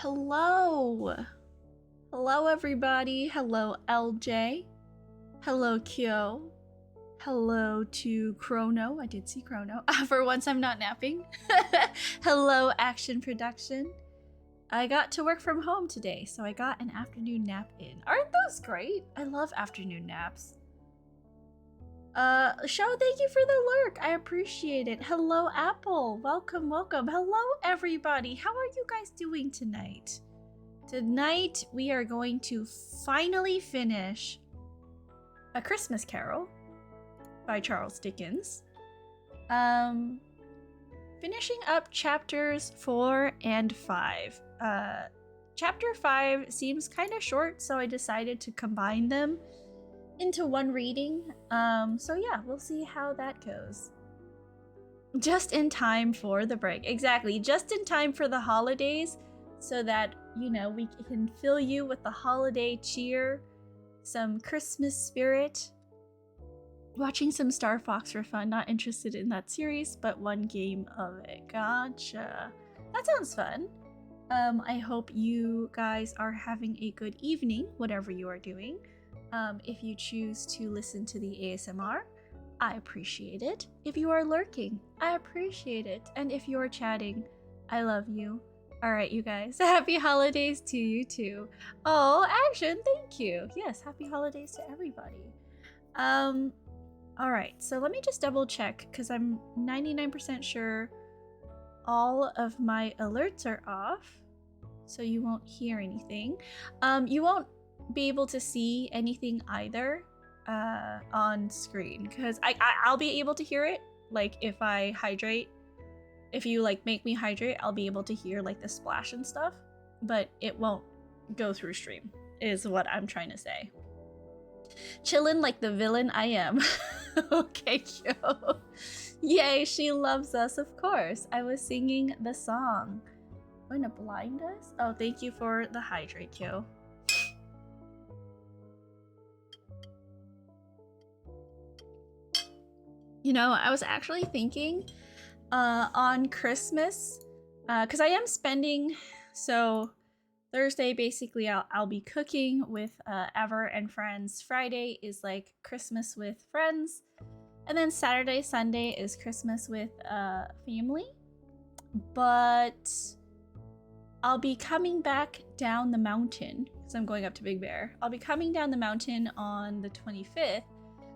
Hello! Hello, everybody. Hello, LJ. Hello, Kyo. Hello to Chrono. I did see Chrono. For once, I'm not napping. Hello, Action Production. I got to work from home today, so I got an afternoon nap in. Aren't those great? I love afternoon naps. Show, thank you for the lurk. I appreciate it. Hello, Apple. Welcome, welcome. Hello, everybody. How are you guys doing tonight? Tonight, we are going to finally finish A Christmas Carol by Charles Dickens. Finishing up chapters 4 and 5. Chapter 5 seems kind of short, so I decided to combine them into one reading. So yeah, we'll see how that goes. Just in time for the break. Exactly, just in time for the holidays, so that, you know, we can fill you with the holiday cheer, some Christmas spirit. Watching some Star Fox for fun. Not interested in that series, but one game of it. Gotcha. That sounds fun. I hope you guys are having a good evening, whatever you are doing. If you choose to listen to the ASMR, I appreciate it. If you are lurking, I appreciate it. And if you are chatting, I love you. Alright, you guys. Happy holidays to you too. Oh, Action, thank you. Yes, happy holidays to everybody. Alright, so let me just double check, because I'm 99% sure all of my alerts are off, so you won't hear anything. You won't be able to see anything either on screen, because I'll be able to hear it. Like, if I hydrate, if you like make me hydrate, I'll be able to hear like the splash and stuff, but it won't go through stream, is what I'm trying to say. Chillin' like the villain I am. Okay, yo. Yay, she loves us, of course. I was singing the song. Going to blind us? Oh, thank you for the hydrate, Kyo. You know, I was actually thinking on Christmas, because I am spending, so Thursday, basically, I'll be cooking with Ever and friends. Friday is like Christmas with friends. And then Saturday, Sunday is Christmas with family. But I'll be coming back down the mountain, because I'm going up to Big Bear. I'll be coming down the mountain on the 25th.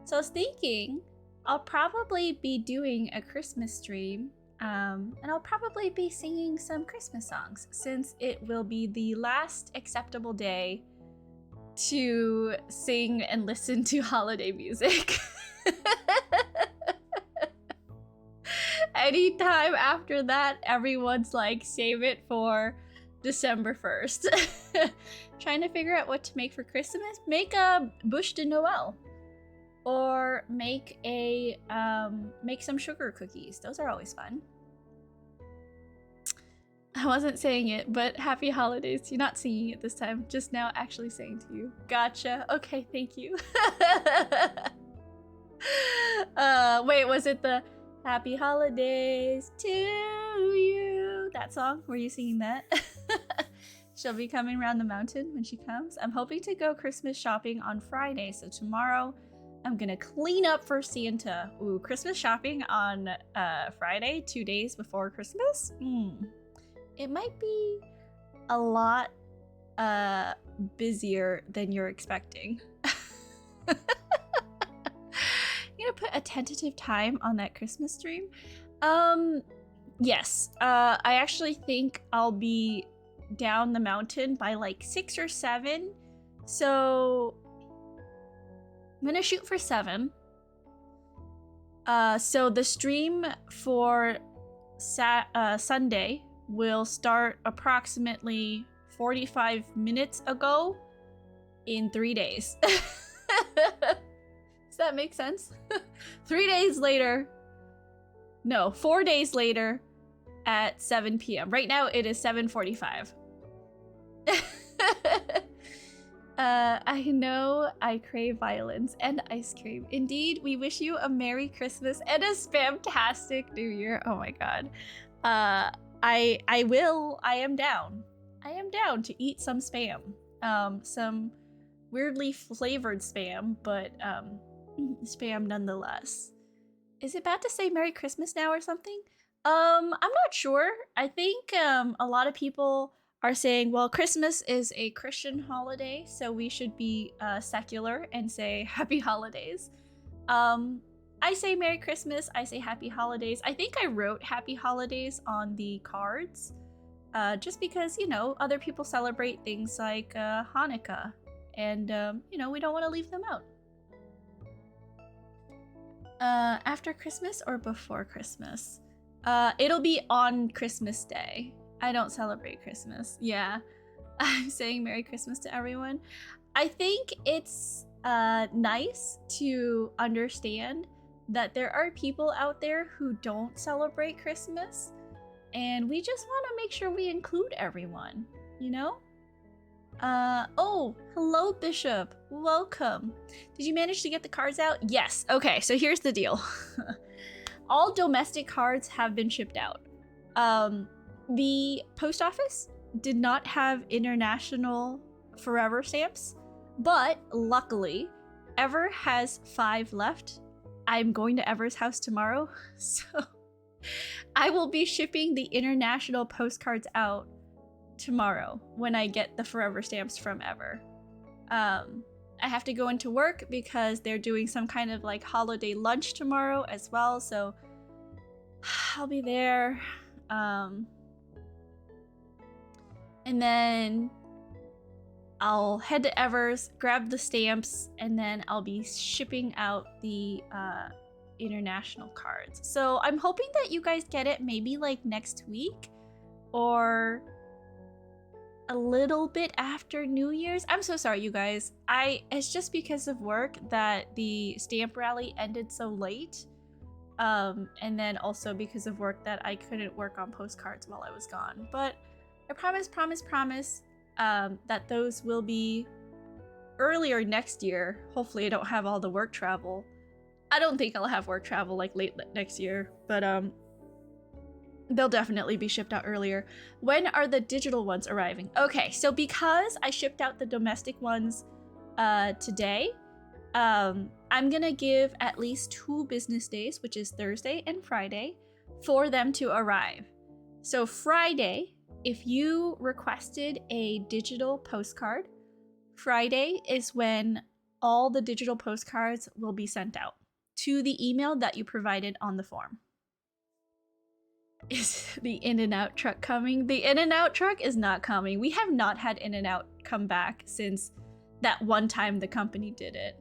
So I was thinking I'll probably be doing a Christmas stream. And I'll probably be singing some Christmas songs, since it will be the last acceptable day to sing and listen to holiday music. Anytime after that, everyone's like, save it for December 1st. Trying to figure out what to make for Christmas. Make a bûche de Noël. Or make a make some sugar cookies. Those are always fun. I wasn't saying it, but happy holidays. You're not singing it this time. Just now actually saying to you. Gotcha. Okay, thank you. Wait, was it the happy holidays to you? That song? Were you singing that? She'll be coming around the mountain when she comes. I'm hoping to go Christmas shopping on Friday, so tomorrow I'm gonna clean up for Santa. Ooh, Christmas shopping on Friday, 2 days before Christmas? It might be a lot busier than you're expecting. I'm gonna put a tentative time on that Christmas stream. Yes, I actually think I'll be down the mountain by like 6 or 7. So I'm gonna shoot for 7. So the stream for Sunday will start approximately 45 minutes ago in 3 days. Does that make sense? 3 days later. No, 4 days later at 7 p.m. Right now it is 7:45. I know I crave violins and ice cream. Indeed, we wish you a Merry Christmas and a spamtastic New Year. Oh my god. I am down. I am down to eat some spam. Some weirdly flavored spam, but spam nonetheless. Is it bad to say Merry Christmas now or something? I'm not sure. I think a lot of people are saying, well, Christmas is a Christian holiday, so we should be secular and say Happy Holidays. I say Merry Christmas, I say Happy Holidays. I think I wrote Happy Holidays on the cards, just because, you know, other people celebrate things like Hanukkah, and, you know, we don't want to leave them out. After Christmas or before Christmas? It'll be on Christmas Day. I don't celebrate Christmas. Yeah, I'm saying Merry Christmas to everyone. I think it's nice to understand that there are people out there who don't celebrate Christmas, and we just want to make sure we include everyone, you know? Oh, hello, Bishop. Welcome. Did you manage to get the cards out? Yes. Okay, so here's the deal. All domestic cards have been shipped out. The post office did not have international forever stamps, but luckily, Ever has 5 left. I'm going to Ever's house tomorrow, so I will be shipping the international postcards out tomorrow when I get the forever stamps from Ever. I have to go into work because they're doing some kind of like holiday lunch tomorrow as well, so I'll be there. And then I'll head to Ever's, grab the stamps, and then I'll be shipping out the international cards. So I'm hoping that you guys get it maybe like next week or a little bit after New Year's. I'm so sorry, you guys. It's just because of work that the stamp rally ended so late. And then also because of work that I couldn't work on postcards while I was gone. But I promise that those will be earlier next year. Hopefully I don't have all the work travel. I don't think I'll have work travel like late next year, but they'll definitely be shipped out earlier. When are the digital ones arriving? Okay, so because I shipped out the domestic ones today, I'm gonna give at least 2 business days, which is Thursday and Friday, for them to arrive. So Friday, if you requested a digital postcard, Friday is when all the digital postcards will be sent out to the email that you provided on the form. Is the In-N-Out truck coming? The In-N-Out truck is not coming. We have not had In-N-Out come back since that one time the company did it.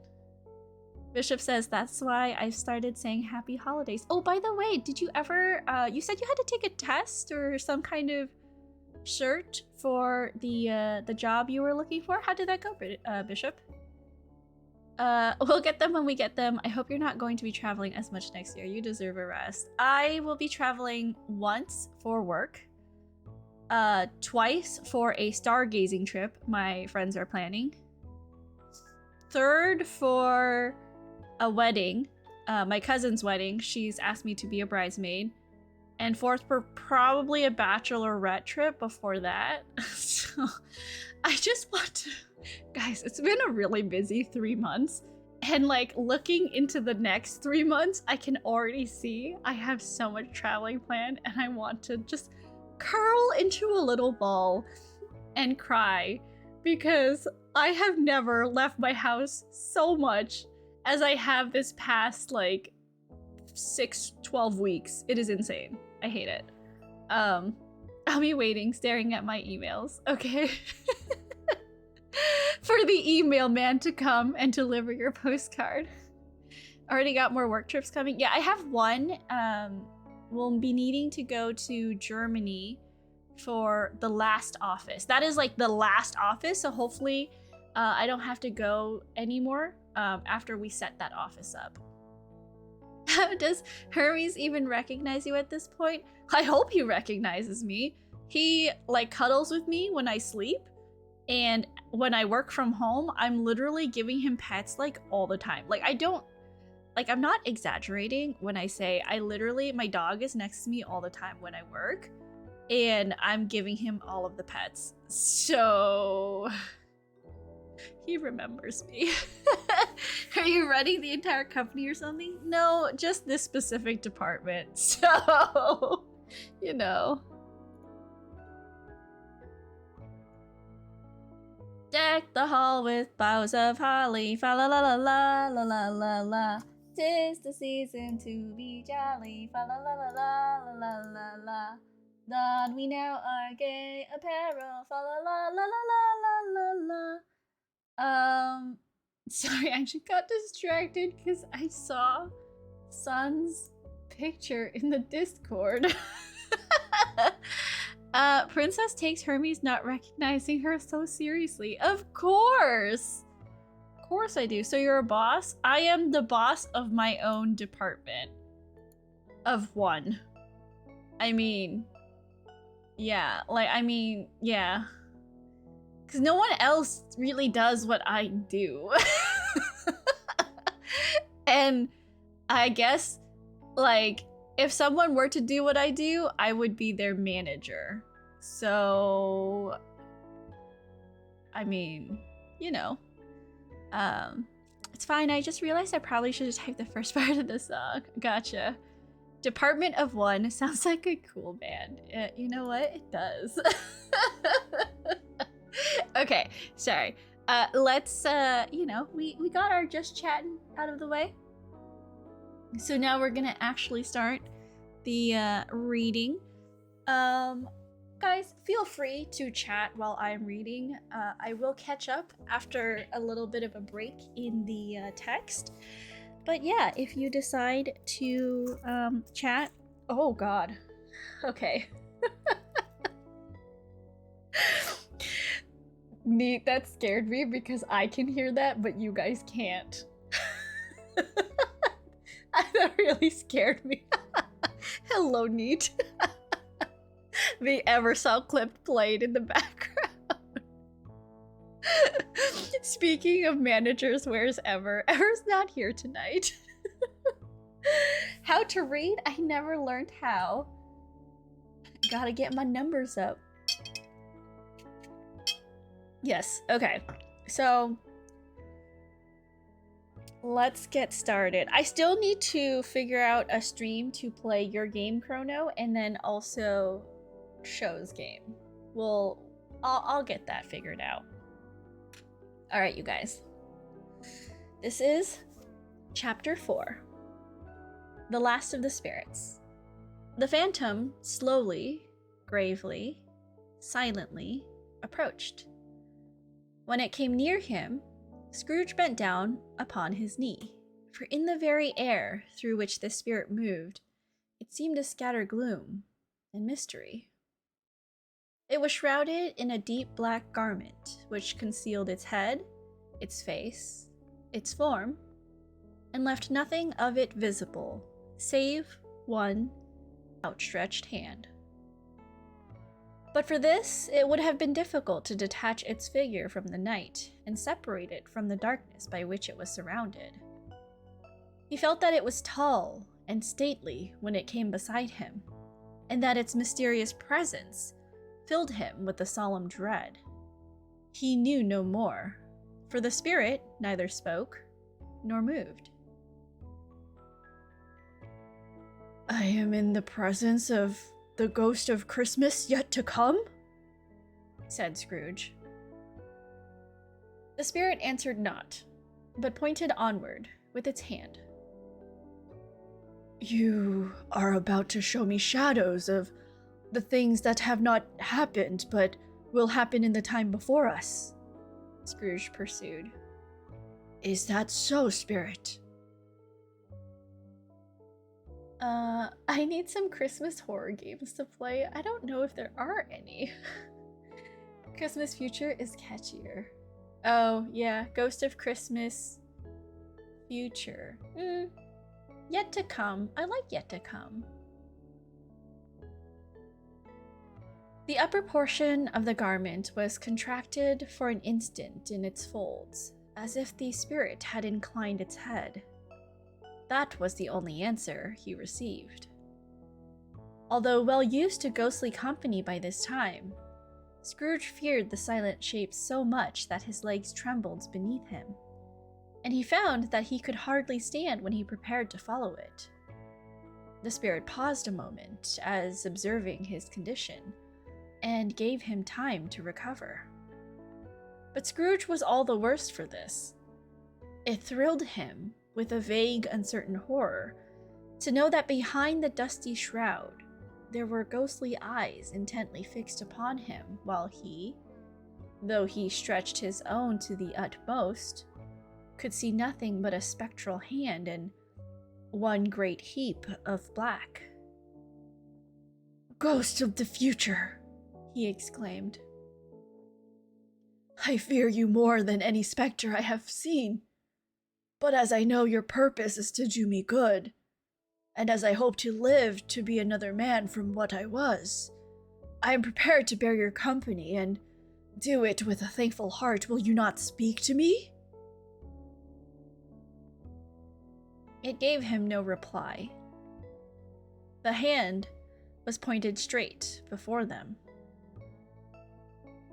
Bishop says that's why I started saying Happy Holidays. Oh, by the way, did you ever, you said you had to take a test or some kind of shirt for the job you were looking for? How did that go, Bishop? We'll get them when we get them. I hope you're not going to be traveling as much next year. You deserve a rest. I will be traveling once for work, twice for a stargazing trip my friends are planning, 3rd for a wedding, my cousin's wedding. She's asked me to be a bridesmaid. And 4th for probably a bachelorette trip before that. So I just want to... Guys, it's been a really busy 3 months. And like looking into the next 3 months, I can already see I have so much traveling planned. And I want to just curl into a little ball and cry. Because I have never left my house so much as I have this past like 12 weeks. It is insane. I hate it. I'll be waiting, staring at my emails, okay? For the email man to come and deliver your postcard. Already got more work trips coming. Yeah, I have one. We'll be needing to go to Germany for the last office. That is like the last office, so hopefully I don't have to go anymore after we set that office up. Does Hermes even recognize you at this point? I hope he recognizes me. He like cuddles with me when I sleep, and when I work from home, I'm literally giving him pets like all the time. Like I'm not exaggerating when I say my dog is next to me all the time when I work. and I'm giving him all of the pets. So he remembers me. Are you running the entire company or something? No, just this specific department. So, you know. Deck the hall with boughs of holly, fa la la la la la la la la. 'Tis the season to be jolly, fa la la la la la la la la. Don we now our gay apparel, fa la la la la la la la. Sorry, I just got distracted because I saw Sun's picture in the Discord. Princess takes Hermes not recognizing her so seriously. Of course! Of course I do. So you're a boss? I am the boss of my own department. Of one. I mean... yeah. Yeah. Because no one else really does what I do. And I guess, like, if someone were to do what I do, I would be their manager. So, I mean, you know. It's fine. I just realized I probably should have typed the first part of the song. Gotcha. Department of One sounds like a cool band. You know what? It does. Okay, sorry. Let's, you know, we got our just chatting out of the way. So now we're gonna actually start the reading. Guys, feel free to chat while I'm reading. I will catch up after a little bit of a break in the text. But yeah, if you decide to chat... Oh god. Okay. Neat, that scared me because I can hear that, but you guys can't. That really scared me. Hello, Neat. The Eversol clip played in the background. Speaking of managers, where's Ever? Ever's not here tonight. How to read? I never learned how. Gotta get my numbers up. Yes, okay. So, let's get started. I still need to figure out a stream to play your game, Chrono, and then also Show's game. I'll get that figured out. All right, you guys. This is Chapter 4. The Last of the Spirits. The Phantom slowly, gravely, silently approached. When it came near him, Scrooge bent down upon his knee, for in the very air through which the spirit moved, it seemed to scatter gloom and mystery. It was shrouded in a deep black garment, which concealed its head, its face, its form, and left nothing of it visible, save one outstretched hand. But for this, it would have been difficult to detach its figure from the night and separate it from the darkness by which it was surrounded. He felt that it was tall and stately when it came beside him, and that its mysterious presence filled him with a solemn dread. He knew no more, for the spirit neither spoke nor moved. I am in the presence of the ghost of Christmas yet to come? Said Scrooge. The spirit answered not, but pointed onward with its hand. You are about to show me shadows of the things that have not happened, but will happen in the time before us, Scrooge pursued. Is that so, spirit? I need some Christmas horror games to play. I don't know if there are any. Christmas Future is catchier. Oh, yeah, Ghost of Christmas Future. Yet to come. I like Yet to Come. The upper portion of the garment was contracted for an instant in its folds, as if the spirit had inclined its head. That was the only answer he received. Although well used to ghostly company by this time, Scrooge feared the silent shape so much that his legs trembled beneath him, and he found that he could hardly stand when he prepared to follow it. The spirit paused a moment, as observing his condition, and gave him time to recover. But Scrooge was all the worse for this. It thrilled him with a vague, uncertain horror to know that behind the dusty shroud there were ghostly eyes intently fixed upon him, while he, though he stretched his own to the utmost, could see nothing but a spectral hand and one great heap of black. "Ghost of the future!" he exclaimed. "I fear you more than any spectre I have seen. But as I know your purpose is to do me good, and as I hope to live to be another man from what I was, I am prepared to bear your company and do it with a thankful heart. Will you not speak to me?" It gave him no reply. The hand was pointed straight before them.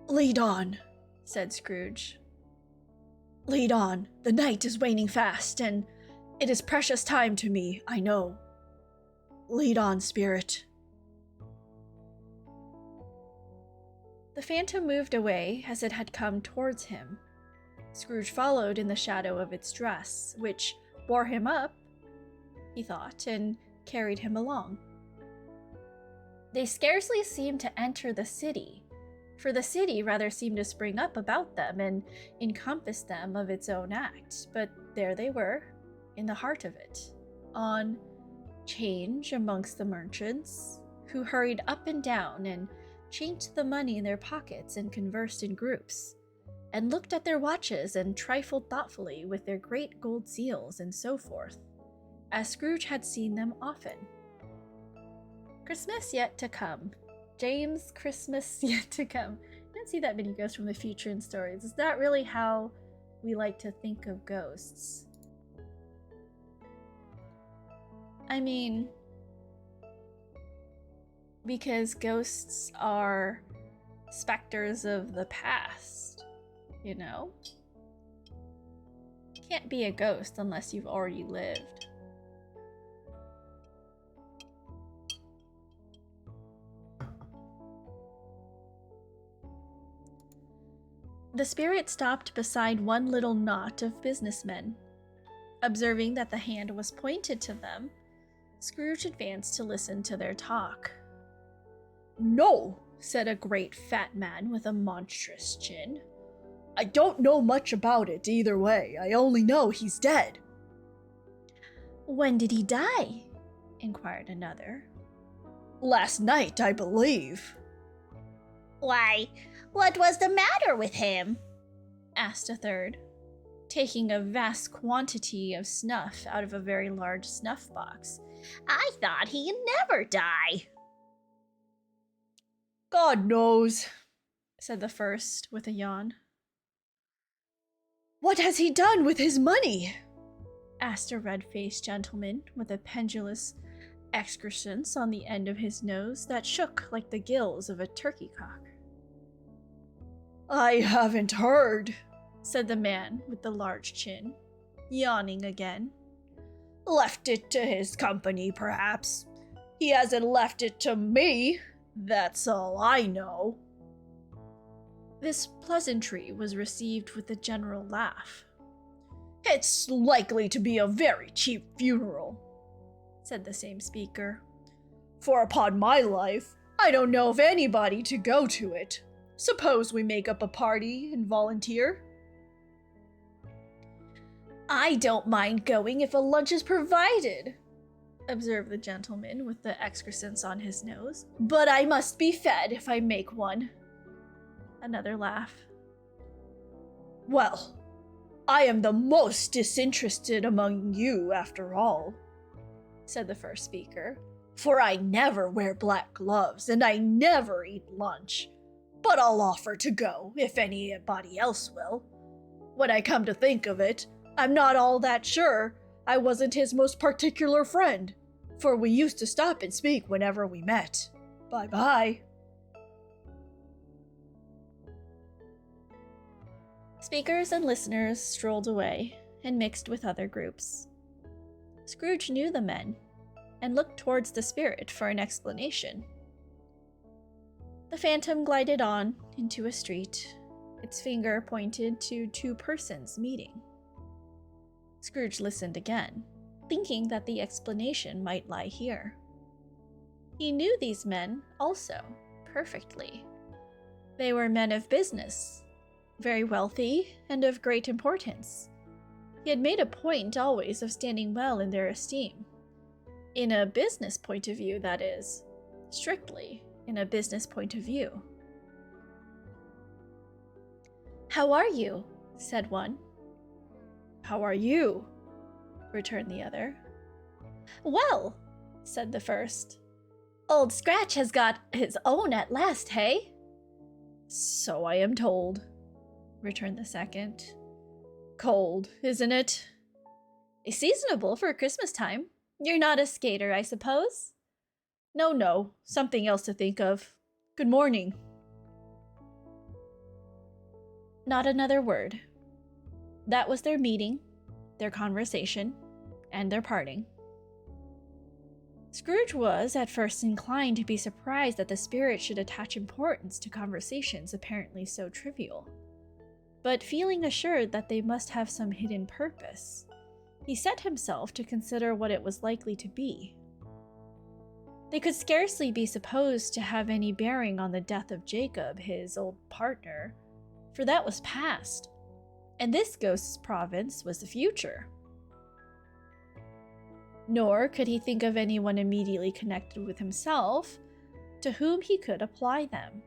"Lead on," said Scrooge. "Lead on. The night is waning fast, and it is precious time to me, I know. Lead on, spirit." The phantom moved away as it had come towards him. Scrooge followed in the shadow of its dress, which bore him up, he thought, and carried him along. They scarcely seemed to enter the city, for the city rather seemed to spring up about them and encompass them of its own act, but there they were, in the heart of it, on 'change amongst the merchants, who hurried up and down and chinked the money in their pockets and conversed in groups, and looked at their watches and trifled thoughtfully with their great gold seals and so forth, as Scrooge had seen them often. Christmas yet to come. James, Christmas yet to come. I don't see that many ghosts from the future in stories. It's not really how we like to think of ghosts. I mean, because ghosts are specters of the past, you know? You can't be a ghost unless you've already lived. The spirit stopped beside one little knot of businessmen. Observing that the hand was pointed to them, Scrooge advanced to listen to their talk. "No," said a great fat man with a monstrous chin. "I don't know much about it either way. I only know he's dead." "When did he die?" inquired another. "Last night, I believe." "Why, what was the matter with him?" asked a third, taking a vast quantity of snuff out of a very large snuff box. "I thought he'd never die." "God knows," said the first with a yawn. "What has he done with his money?" asked a red-faced gentleman with a pendulous excrescence on the end of his nose that shook like the gills of a turkey cock. "I haven't heard," said the man with the large chin, yawning again. "Left it to his company, perhaps. He hasn't left it to me, that's all I know." This pleasantry was received with a general laugh. "It's likely to be a very cheap funeral," said the same speaker. "For upon my life, I don't know of anybody to go to it. Suppose we make up a party and volunteer?" "I don't mind going if a lunch is provided," observed the gentleman with the excrescence on his nose. "But I must be fed if I make one." Another laugh. "Well, I am the most disinterested among you, after all," said the first speaker, "for I never wear black gloves and I never eat lunch. But I'll offer to go, if anybody else will. When I come to think of it, I'm not all that sure I wasn't his most particular friend, for we used to stop and speak whenever we met. Bye-bye. Speakers and listeners strolled away and mixed with other groups. Scrooge knew the men and looked towards the spirit for an explanation. The phantom glided on into a street. Its finger pointed to two persons meeting. Scrooge listened again, thinking that the explanation might lie here. He knew these men also perfectly. They were men of business, very wealthy and of great importance. He had made a point always of standing well in their esteem. In a business point of view, that is. Strictly in a business point of view. "How are you?" said one. "How are you?" returned the other. "Well," said the first. "Old Scratch has got his own at last, hey?" "So I am told," returned the second. "Cold, isn't it?" "Seasonable for Christmas time. You're not a skater, I suppose?" No, something else to think of. Good morning." Not another word. That was their meeting, their conversation, and their parting. Scrooge was at first inclined to be surprised that the spirit should attach importance to conversations apparently so trivial. But feeling assured that they must have some hidden purpose, he set himself to consider what it was likely to be. They could scarcely be supposed to have any bearing on the death of Jacob, his old partner, for that was past, and this ghost's province was the future. Nor could he think of anyone immediately connected with himself to whom he could apply them.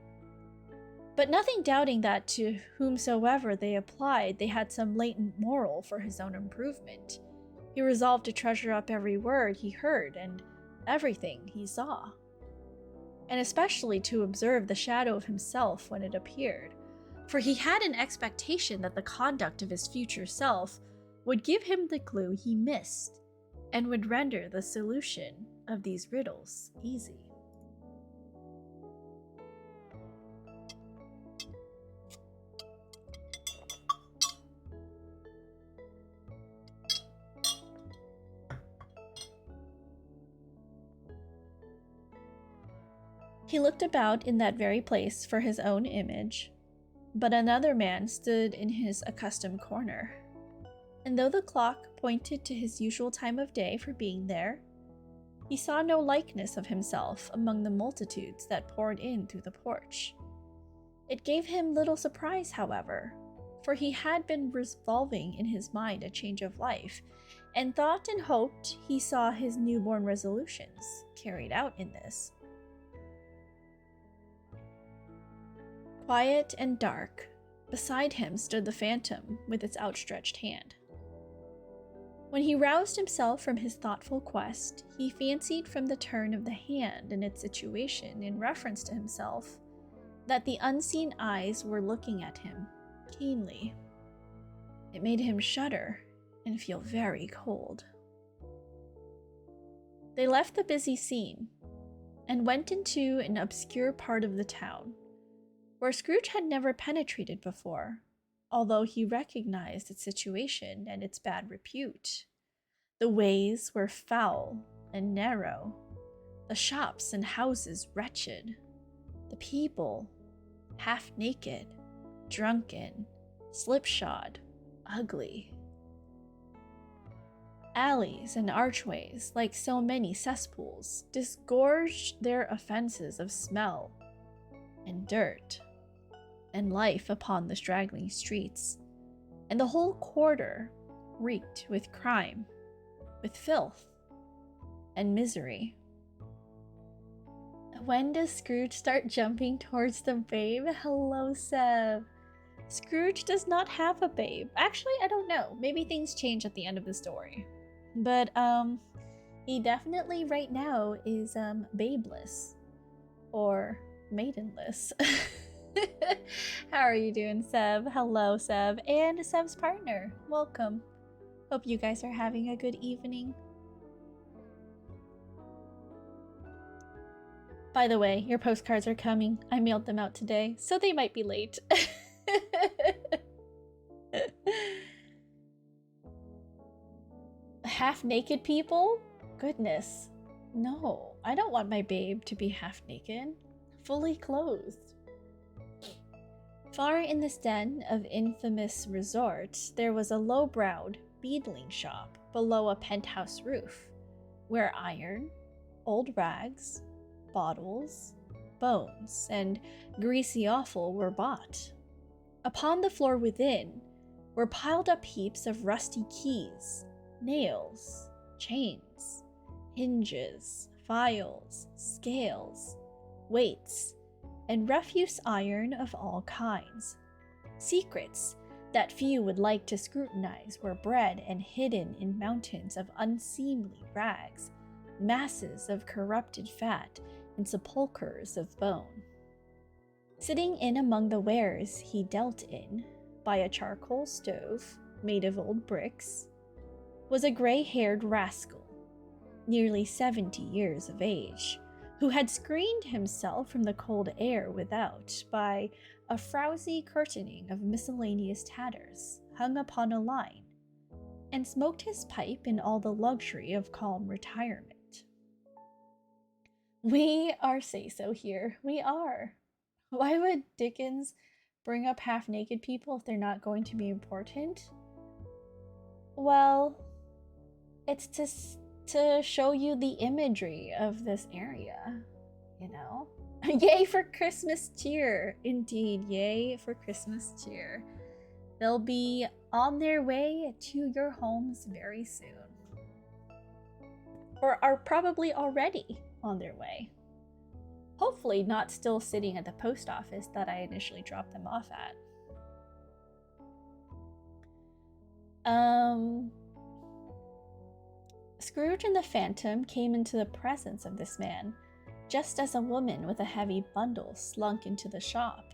But nothing doubting that to whomsoever they applied, they had some latent moral for his own improvement, he resolved to treasure up every word he heard and everything he saw, and especially to observe the shadow of himself when it appeared, for he had an expectation that the conduct of his future self would give him the clue he missed, and would render the solution of these riddles easy. He looked about in that very place for his own image, but another man stood in his accustomed corner, and though the clock pointed to his usual time of day for being there, he saw no likeness of himself among the multitudes that poured in through the porch. It gave him little surprise, however, for he had been revolving in his mind a change of life, and thought and hoped he saw his newborn resolutions carried out in this. Quiet and dark, beside him stood the phantom with its outstretched hand. When he roused himself from his thoughtful quest, he fancied from the turn of the hand and its situation in reference to himself that the unseen eyes were looking at him keenly. It made him shudder and feel very cold. They left the busy scene and went into an obscure part of the town, where Scrooge had never penetrated before, although he recognized its situation and its bad repute. The ways were foul and narrow, the shops and houses wretched, the people half-naked, drunken, slipshod, ugly. Alleys and archways, like so many cesspools, disgorged their offenses of smell and dirt and life upon the straggling streets, and the whole quarter reeked with crime, with filth, and misery. When does Scrooge start jumping towards the babe? Hello, Seb. Scrooge does not have a babe. Actually, I don't know. Maybe things change at the end of the story. But, he definitely right now is, babeless. Or maidenless. How are you doing, Seb? Hello, Seb. And Seb's partner. Welcome. Hope you guys are having a good evening. By the way, your postcards are coming. I mailed them out today, so they might be late. Half-naked people? Goodness. No, I don't want my babe to be half-naked. Fully clothed. Far in this den of infamous resort, there was a low-browed beadling shop below a penthouse roof, where iron, old rags, bottles, bones, and greasy offal were bought. Upon the floor within were piled up heaps of rusty keys, nails, chains, hinges, files, scales, weights, and refuse iron of all kinds. Secrets that few would like to scrutinize were bred and hidden in mountains of unseemly rags, masses of corrupted fat, and sepulchres of bone. Sitting in among the wares he dealt in, by a charcoal stove made of old bricks, was a gray-haired rascal, nearly 70 years of age, who had screened himself from the cold air without by a frowsy curtaining of miscellaneous tatters hung upon a line, and smoked his pipe in all the luxury of calm retirement. We are say-so here. We are. Why would Dickens bring up half-naked people if they're not going to be important? Well, it's to show you the imagery of this area, you know? Yay for Christmas cheer! Indeed, yay for Christmas cheer. They'll be on their way to your homes very soon. Or are probably already on their way. Hopefully not still sitting at the post office that I initially dropped them off at. Scrooge and the Phantom came into the presence of this man, just as a woman with a heavy bundle slunk into the shop.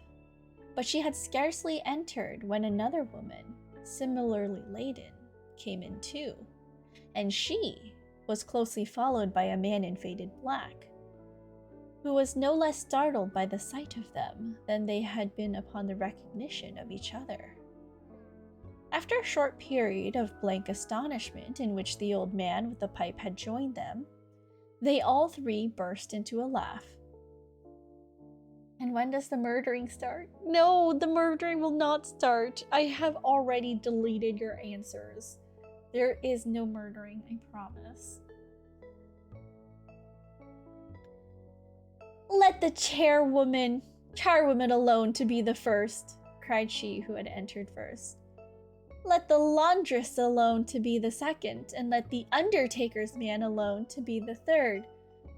But she had scarcely entered when another woman, similarly laden, came in too, and she was closely followed by a man in faded black, who was no less startled by the sight of them than they had been upon the recognition of each other. After a short period of blank astonishment in which the old man with the pipe had joined them, they all three burst into a laugh. And when does the murdering start? No, the murdering will not start. I have already deleted your answers. There is no murdering, I promise. Let the charwoman alone to be the first, cried she who had entered first. Let the laundress alone to be the second, and let the undertaker's man alone to be the third.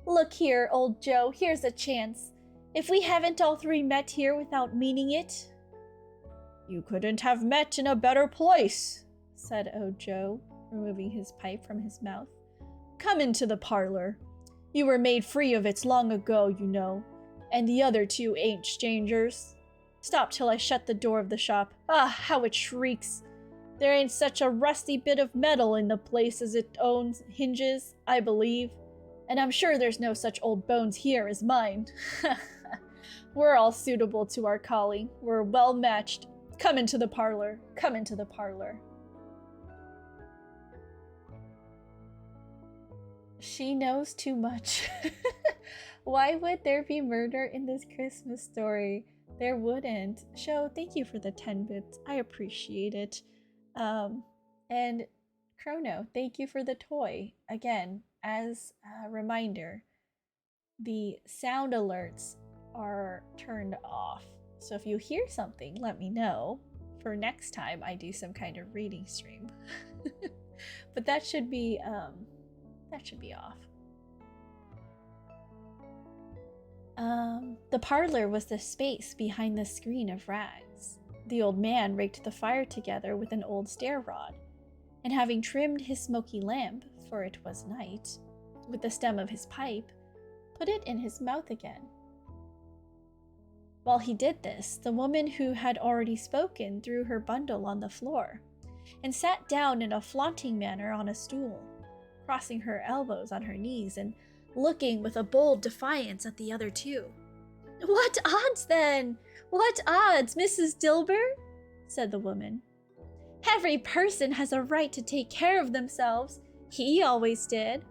Look here, old Joe, here's a chance. If we haven't all three met here without meaning it. You couldn't have met in a better place, said old Joe, removing his pipe from his mouth. Come into the parlor. You were made free of it long ago, you know, and the other two ain't strangers. Stop till I shut the door of the shop. Ah, how it shrieks! There ain't such a rusty bit of metal in the place as it owns hinges, I believe, and I'm sure there's no such old bones here as mine. We're all suitable to our calling. We're well matched. Come into the parlor. Come into the parlor. She knows too much. Why would there be murder in this Christmas story? There wouldn't. Show, thank you for the 10 bits. I appreciate it. And Chrono, thank you for the toy. Again, as a reminder, the sound alerts are turned off. So if you hear something, let me know for next time I do some kind of reading stream. But that should be off. The parlor was the space behind the screen of rags. The old man raked the fire together with an old stair rod, and having trimmed his smoky lamp, for it was night, with the stem of his pipe, put it in his mouth again. While he did this, the woman who had already spoken threw her bundle on the floor, and sat down in a flaunting manner on a stool, crossing her elbows on her knees and looking with a bold defiance at the other two. "What odds, then? What odds, Mrs. Dilber?" said the woman. "Every person has a right to take care of themselves. He always did."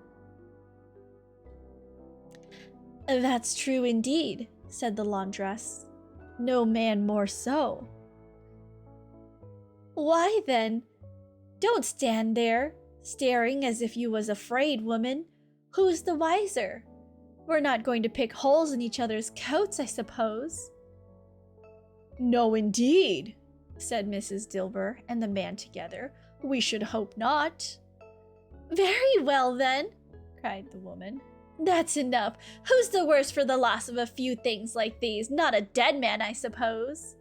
"That's true indeed," said the laundress. "No man more so." "Why, then? Don't stand there, staring as if you was afraid, woman. Who's the wiser? We're not going to pick holes in each other's coats, I suppose." "No, indeed," said Mrs. Dilber and the man together. "We should hope not." "Very well, then," cried the woman. "That's enough. Who's the worse for the loss of a few things like these? Not a dead man, I suppose."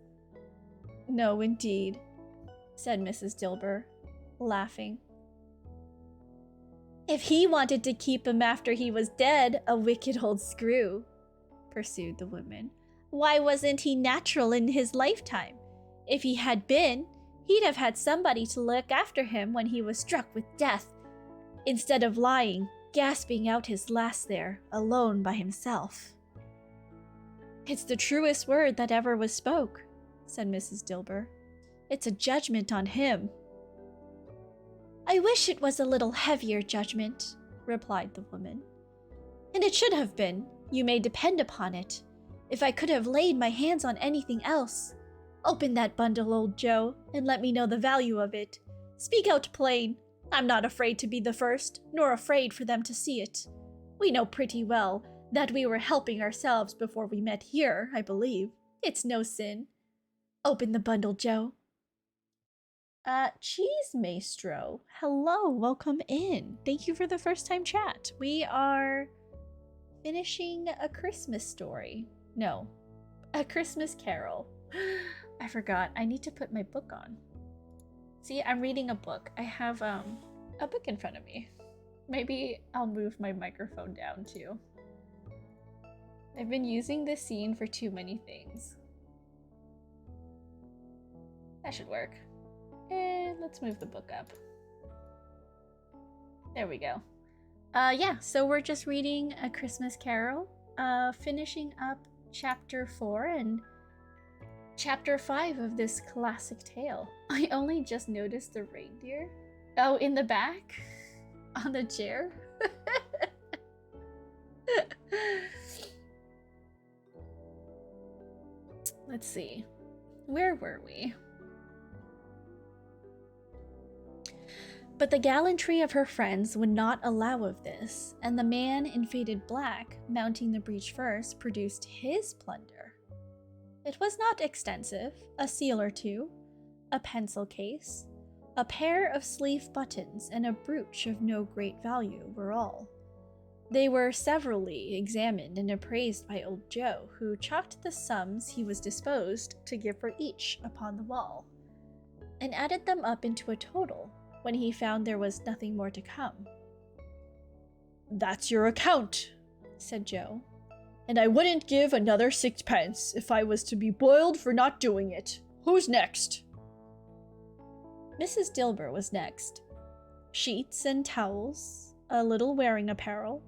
"No, indeed," said Mrs. Dilber, laughing. "If he wanted to keep him after he was dead, a wicked old screw," pursued the woman. "Why wasn't he natural in his lifetime? If he had been, he'd have had somebody to look after him when he was struck with death, instead of lying, gasping out his last there, alone by himself." "It's the truest word that ever was spoke," said Mrs. Dilber. "It's a judgment on him." "I wish it was a little heavier judgment," replied the woman. "And it should have been, you may depend upon it, if I could have laid my hands on anything else. Open that bundle, old Joe, and let me know the value of it. Speak out plain. I'm not afraid to be the first, nor afraid for them to see it. We know pretty well that we were helping ourselves before we met here, I believe. It's no sin. Open the bundle, Joe." Cheese Maestro, hello, welcome in. Thank you for the first time chat. We are finishing A Christmas Story. No, A Christmas Carol. I forgot, I need to put my book on. See, I'm reading a book. I have a book in front of me. Maybe I'll move my microphone down too. I've been using this scene for too many things. That should work. And let's move the book up. There we go. Yeah, so we're just reading A Christmas Carol, finishing up chapter 4 and chapter 5 of this classic tale. I only just noticed the reindeer. Oh, in the back? On the chair? Let's see. Where were we? But the gallantry of her friends would not allow of this, and the man in faded black, mounting the breech first, produced his plunder. It was not extensive, a seal or two, a pencil case, a pair of sleeve buttons, and a brooch of no great value were all. They were severally examined and appraised by old Joe, who chalked the sums he was disposed to give for each upon the wall, and added them up into a total, when he found there was nothing more to come. "That's your account," said Joe, "and I wouldn't give another 6 pence if I was to be boiled for not doing it. Who's next?" Mrs. Dilber was next. Sheets and towels, a little wearing apparel,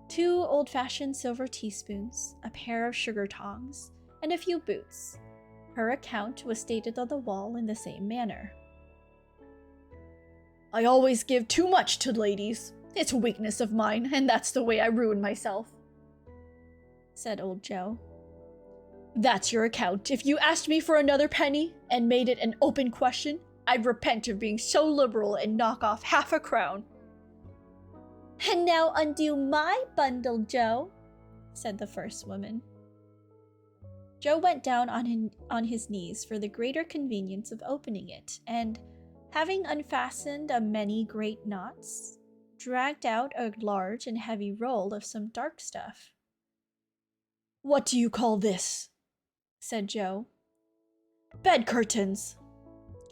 2 old-fashioned silver teaspoons, a pair of sugar tongs, and a few boots. Her account was stated on the wall in the same manner. "I always give too much to ladies. It's a weakness of mine, and that's the way I ruin myself," said old Joe. "That's your account. If you asked me for another penny, and made it an open question, I'd repent of being so liberal and knock off half a crown." "And now undo my bundle, Joe," said the first woman. Joe went down on his knees for the greater convenience of opening it, and, having unfastened a many great knots, dragged out a large and heavy roll of some dark stuff. "What do you call this?" said Joe. "Bed curtains."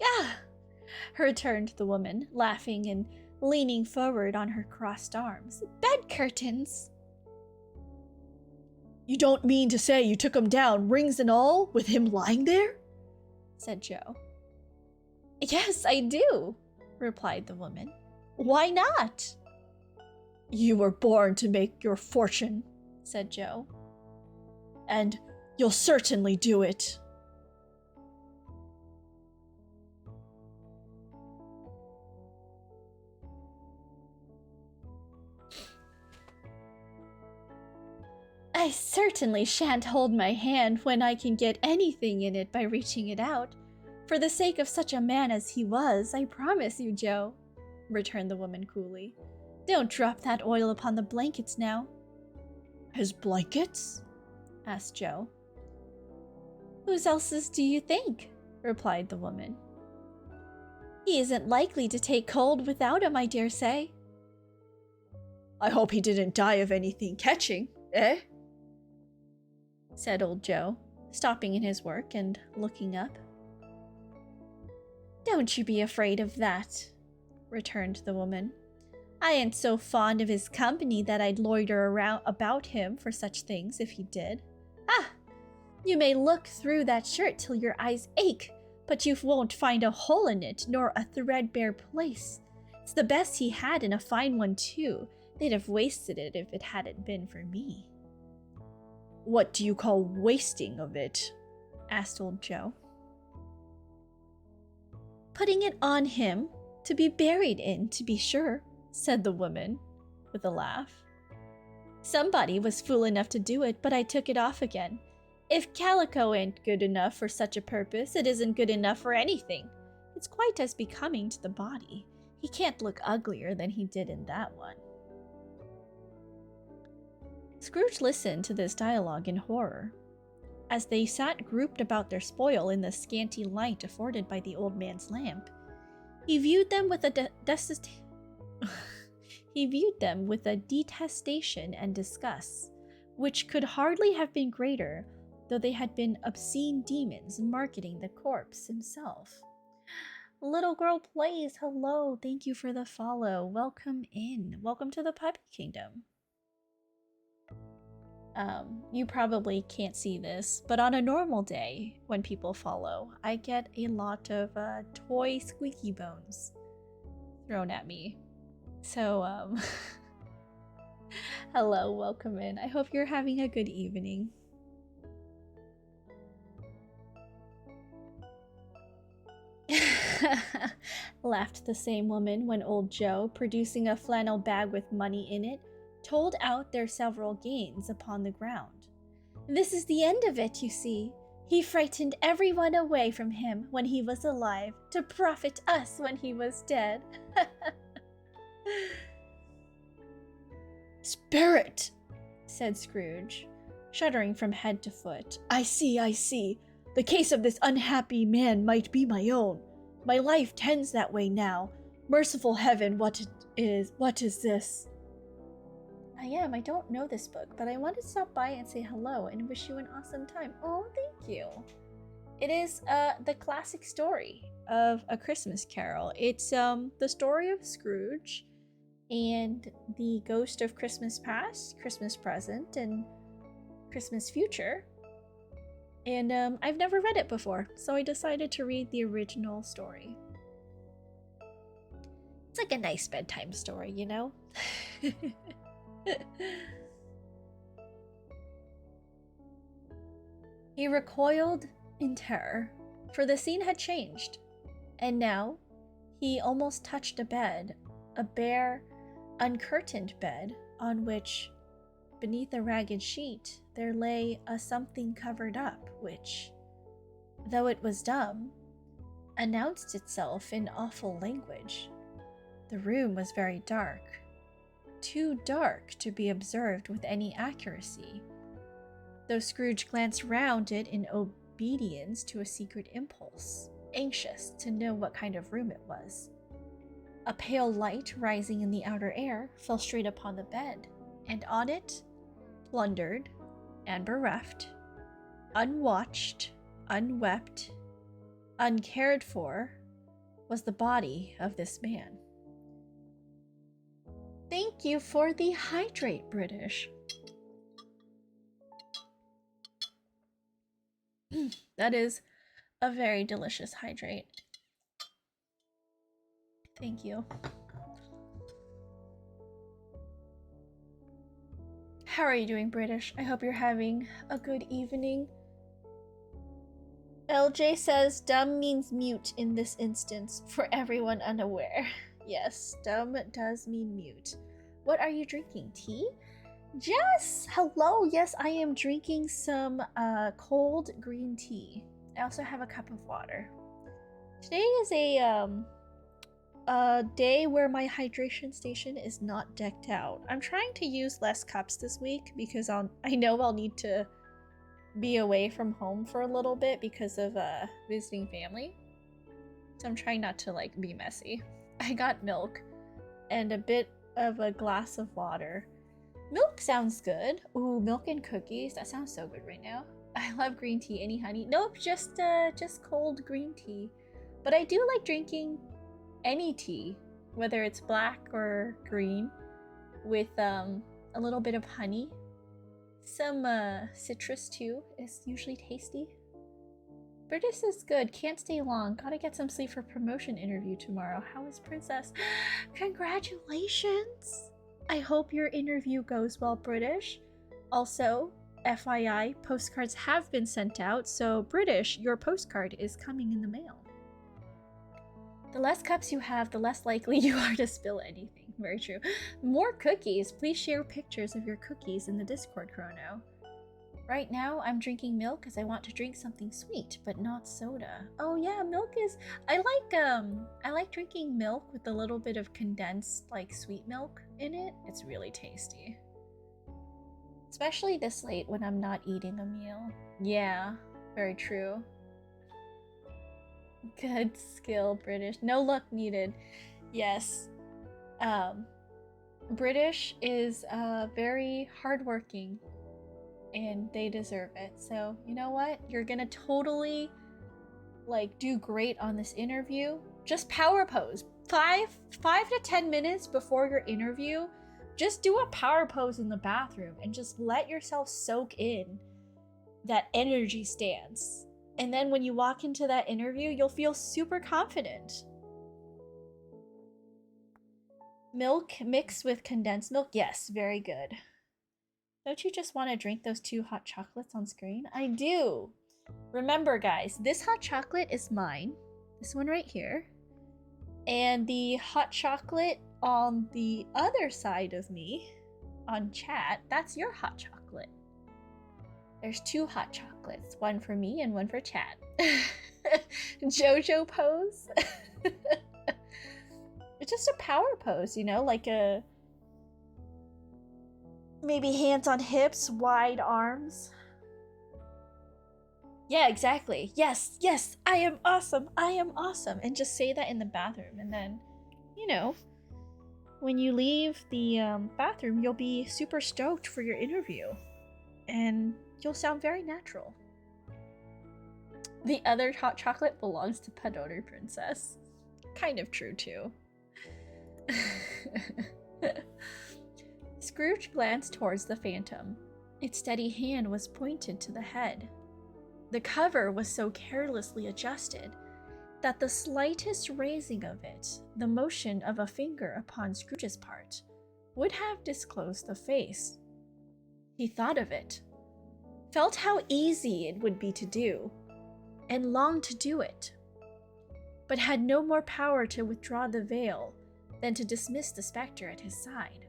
"Ah!" returned the woman, laughing and leaning forward on her crossed arms. "Bed curtains!" "You don't mean to say you took 'em down, rings and all, with him lying there?" said Joe. "Yes, I do," replied the woman. "Why not?" You were born to make your fortune, said Joe. And you'll certainly do it. I certainly shan't hold my hand when I can get anything in it by reaching it out. For the sake of such a man as he was, I promise you, Joe, returned the woman coolly. Don't drop that oil upon the blankets now. His blankets? Asked Joe. Whose else's do you think? Replied the woman. He isn't likely to take cold without 'em, I dare say. I hope he didn't die of anything catching, eh? Said old Joe, stopping in his work and looking up. Don't you be afraid of that, returned the woman. I ain't so fond of his company that I'd loiter around about him for such things if he did. Ah! You may look through that shirt till your eyes ache, but you won't find a hole in it nor a threadbare place. It's the best he had and a fine one too. They'd have wasted it if it hadn't been for me. What do you call wasting of it? Asked old Joe. Putting it on him, to be buried in, to be sure, said the woman, with a laugh. Somebody was fool enough to do it, but I took it off again. If calico ain't good enough for such a purpose, it isn't good enough for anything. It's quite as becoming to the body. He can't look uglier than he did in that one. Scrooge listened to this dialogue in horror. As they sat grouped about their spoil in the scanty light afforded by the old man's lamp, he viewed them with a detestation and disgust, which could hardly have been greater, though they had been obscene demons marketing the corpse himself. Little Girl Plays, hello, thank you for the follow. Welcome in. Welcome to the Puppy Kingdom. You probably can't see this, but on a normal day, when people follow, I get a lot of toy squeaky bones thrown at me. So, hello, welcome in. I hope you're having a good evening. Laughed the same woman when old Joe, producing a flannel bag with money in it, told out their several gains upon the ground. This is the end of it, you see. He frightened everyone away from him when he was alive, to profit us when he was dead. Spirit, said Scrooge, shuddering from head to foot. I see. The case of this unhappy man might be my own. My life tends that way now. Merciful heaven, what is this? I don't know this book, but I wanted to stop by and say hello and wish you an awesome time. Oh, thank you. It is the classic story of A Christmas Carol. It's the story of Scrooge and the ghost of Christmas past, Christmas present, and Christmas future. And I've never read it before, so I decided to read the original story. It's like a nice bedtime story, you know? He recoiled in terror, for the scene had changed, and now he almost touched a bed, a bare, uncurtained bed, on which, beneath a ragged sheet, there lay a something covered up, which, though it was dumb, announced itself in awful language. The room was very dark, too dark to be observed with any accuracy, though Scrooge glanced round it in obedience to a secret impulse, anxious to know what kind of room it was. A pale light rising in the outer air fell straight upon the bed, and on it, plundered and bereft, unwatched, unwept, uncared for, was the body of this man. Thank you for the hydrate, British. That is a very delicious hydrate. Thank you. How are you doing, British? I hope you're having a good evening. LJ says dumb means mute in this instance, for everyone unaware. Yes, dumb does mean mute. What are you drinking? Tea? Jess! Hello! Yes, I am drinking some cold green tea. I also have a cup of water. Today is a day where my hydration station is not decked out. I'm trying to use less cups this week because I know I'll need to be away from home for a little bit because of visiting family. So I'm trying not to like be messy. I got milk and a bit of a glass of water. Milk sounds good. Ooh, milk and cookies. That sounds so good right now. I love green tea. Any honey? Nope, just cold green tea. But I do like drinking any tea, whether it's black or green, with a little bit of honey. Some citrus too is usually tasty. British is good. Can't stay long. Gotta get some sleep for promotion interview tomorrow. How is Princess? Congratulations! I hope your interview goes well, British. Also, FYI, postcards have been sent out, so British, your postcard is coming in the mail. The less cups you have, the less likely you are to spill anything. Very true. More cookies. Please share pictures of your cookies in the Discord, Chrono. Right now, I'm drinking milk because I want to drink something sweet, but not soda. Oh yeah, milk is... I like drinking milk with a little bit of condensed, like, sweet milk in it. It's really tasty. Especially this late when I'm not eating a meal. Yeah, very true. Good skill, British. No luck needed. Yes. British is very hardworking, and they deserve it. So, you know what? You're gonna totally, like, do great on this interview. Just power pose. 5 to 10 minutes before your interview, just do a power pose in the bathroom and just let yourself soak in that energy stance. And then when you walk into that interview, you'll feel super confident. Milk mixed with condensed milk? Yes, very good. Don't you just want to drink those 2 hot chocolates on screen? I do. Remember, guys, this hot chocolate is mine. This one right here. And the hot chocolate on the other side of me, on chat, that's your hot chocolate. There's 2 hot chocolates. One for me and one for chat. JoJo pose. It's just a power pose, you know, like a... maybe hands on hips, wide arms. Yeah, exactly. Yes, yes, I am awesome. I am awesome. And just say that in the bathroom. And then, you know, when you leave the bathroom, you'll be super stoked for your interview. And you'll sound very natural. The other hot chocolate belongs to Padori Princess. Kind of true, too. Scrooge glanced towards the phantom. Its steady hand was pointed to the head. The cover was so carelessly adjusted that the slightest raising of it, the motion of a finger upon Scrooge's part, would have disclosed the face. He thought of it, felt how easy it would be to do, and longed to do it, but had no more power to withdraw the veil than to dismiss the spectre at his side.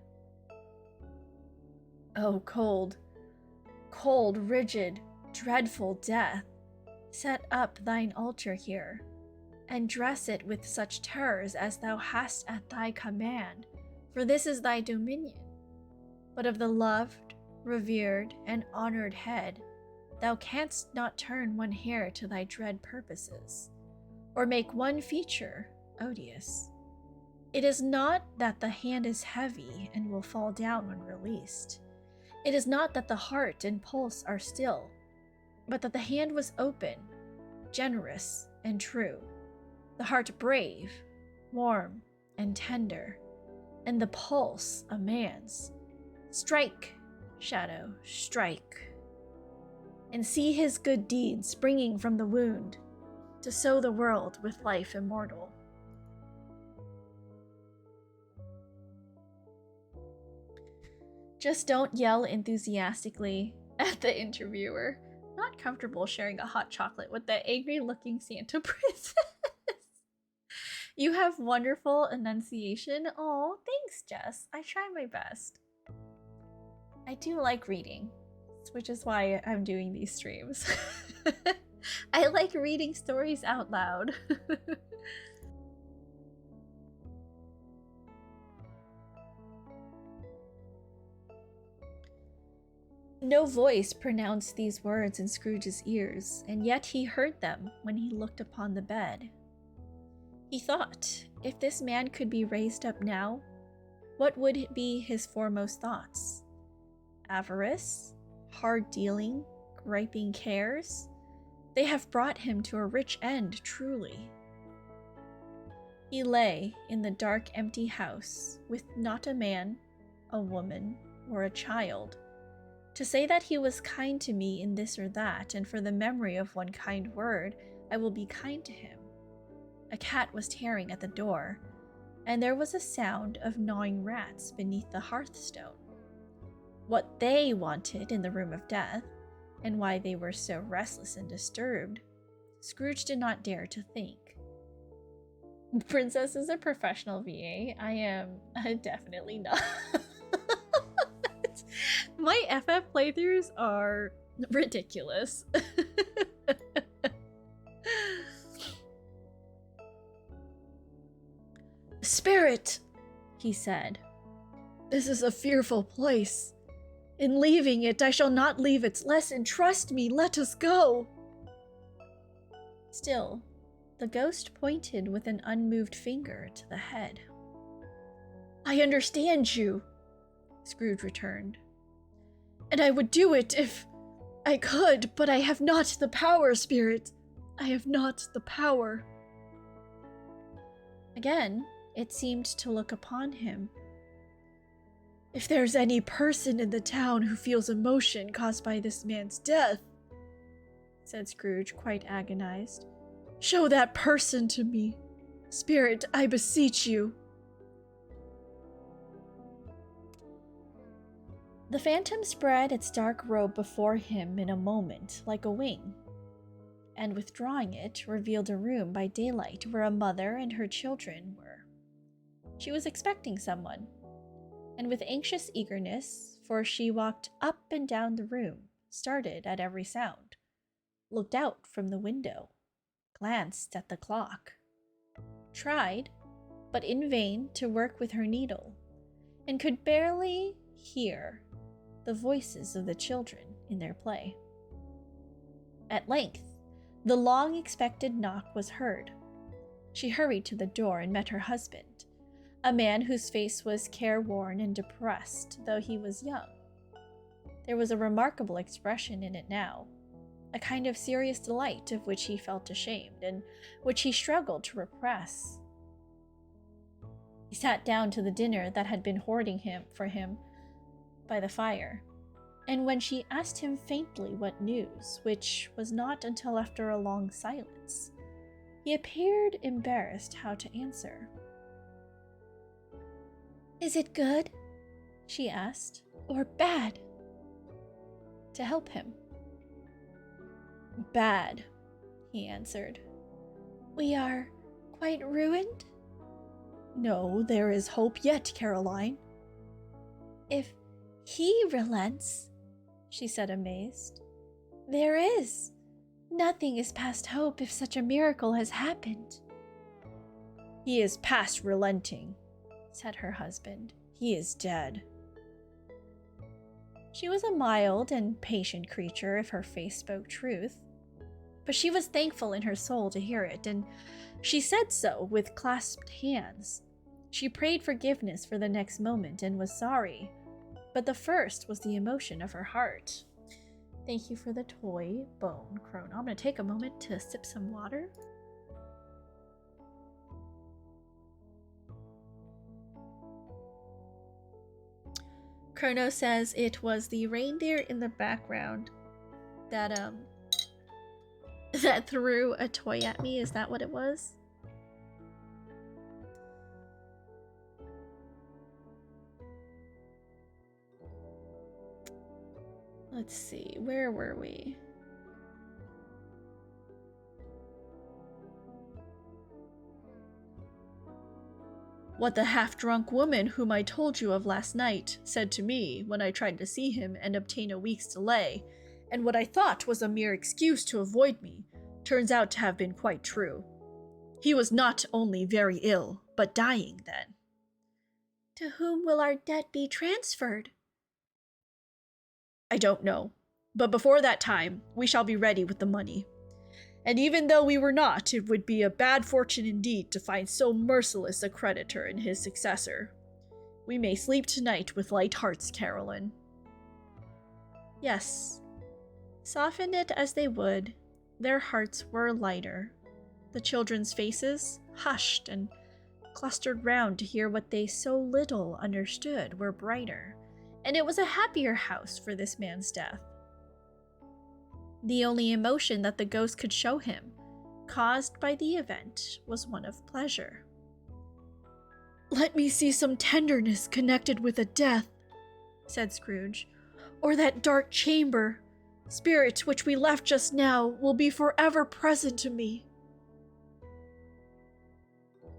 Oh, cold, cold, rigid, dreadful death, set up thine altar here, and dress it with such terrors as thou hast at thy command, for this is thy dominion. But of the loved, revered, and honored head, thou canst not turn one hair to thy dread purposes, or make one feature odious. It is not that the hand is heavy and will fall down when released. It is not that the heart and pulse are still, but that the hand was open, generous, and true, the heart brave, warm, and tender, and the pulse a man's. Strike, shadow, strike, and see his good deeds springing from the wound, to sow the world with life immortal. Just don't yell enthusiastically at the interviewer. Not comfortable sharing a hot chocolate with that angry-looking Santa princess. You have wonderful enunciation. Oh, thanks, Jess. I try my best. I do like reading, which is why I'm doing these streams. I like reading stories out loud. No voice pronounced these words in Scrooge's ears, and yet he heard them when he looked upon the bed. He thought, if this man could be raised up now, what would be his foremost thoughts? Avarice? Hard dealing? Griping cares? They have brought him to a rich end, truly. He lay in the dark, empty house, with not a man, a woman, or a child, to say that he was kind to me in this or that, and for the memory of one kind word, I will be kind to him. A cat was tearing at the door, and there was a sound of gnawing rats beneath the hearthstone. What they wanted in the room of death, and why they were so restless and disturbed, Scrooge did not dare to think. Princess is a professional VA. I am definitely not. My FF playthroughs are ridiculous. Spirit, he said, this is a fearful place. In leaving it, I shall not leave its lesson. Trust me, let us go. Still, the ghost pointed with an unmoved finger to the head. I understand you, Scrooge returned. And I would do it if I could, but I have not the power, Spirit. I have not the power. Again, it seemed to look upon him. If there's any person in the town who feels emotion caused by this man's death, said Scrooge, quite agonized, show that person to me. Spirit, I beseech you. The phantom spread its dark robe before him in a moment, like a wing, and withdrawing it, revealed a room by daylight where a mother and her children were. She was expecting someone, and with anxious eagerness, for she walked up and down the room, started at every sound, looked out from the window, glanced at the clock, tried, but in vain, to work with her needle, and could barely hear the voices of the children in their play. At length, the long-expected knock was heard. She hurried to the door and met her husband, a man whose face was careworn and depressed, though he was young. There was a remarkable expression in it now, a kind of serious delight of which he felt ashamed, and which he struggled to repress. He sat down to the dinner that had been hoarding for him by the fire, and when she asked him faintly what news, which was not until after a long silence, he appeared embarrassed how to answer. Is it good? She asked, or bad? To help him. Bad, he answered. We are quite ruined? No, there is hope yet, Caroline. If he relents, she said, amazed. There is. Nothing is past hope if such a miracle has happened. He is past relenting, said her husband. He is dead. She was a mild and patient creature if her face spoke truth, but she was thankful in her soul to hear it, and she said so with clasped hands. She prayed forgiveness for the next moment and was sorry, but the first was the emotion of her heart. Thank you for the toy bone, Chrono. I'm going to take a moment to sip some water. Chrono says it was the reindeer in the background that that threw a toy at me. Is that what it was? Let's see, where were we? What the half-drunk woman whom I told you of last night said to me when I tried to see him and obtain a week's delay, and what I thought was a mere excuse to avoid me, turns out to have been quite true. He was not only very ill, but dying then. To whom will our debt be transferred? I don't know, but before that time, we shall be ready with the money. And even though we were not, it would be a bad fortune indeed to find so merciless a creditor in his successor. We may sleep tonight with light hearts, Carolyn. Yes. Soften it as they would, their hearts were lighter. The children's faces, hushed and clustered round to hear what they so little understood, were brighter, and it was a happier house for this man's death. The only emotion that the ghost could show him, caused by the event, was one of pleasure. "Let me see some tenderness connected with a death," said Scrooge, "or that dark chamber, spirit which we left just now, will be forever present to me."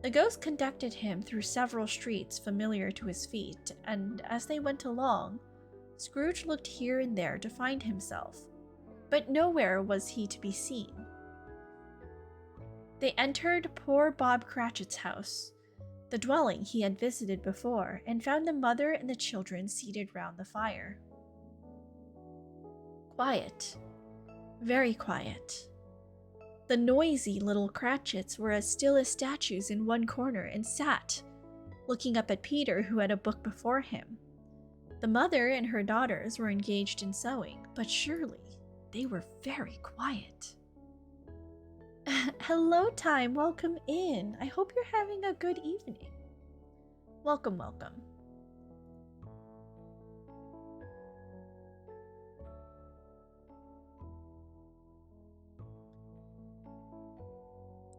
The ghost conducted him through several streets familiar to his feet, and as they went along, Scrooge looked here and there to find himself, but nowhere was he to be seen. They entered poor Bob Cratchit's house, the dwelling he had visited before, and found the mother and the children seated round the fire. Quiet. Very quiet. The noisy little Cratchits were as still as statues in one corner and sat, looking up at Peter, who had a book before him. The mother and her daughters were engaged in sewing, but surely they were very quiet. "Hello, Time. Welcome in. I hope you're having a good evening." "Welcome, welcome."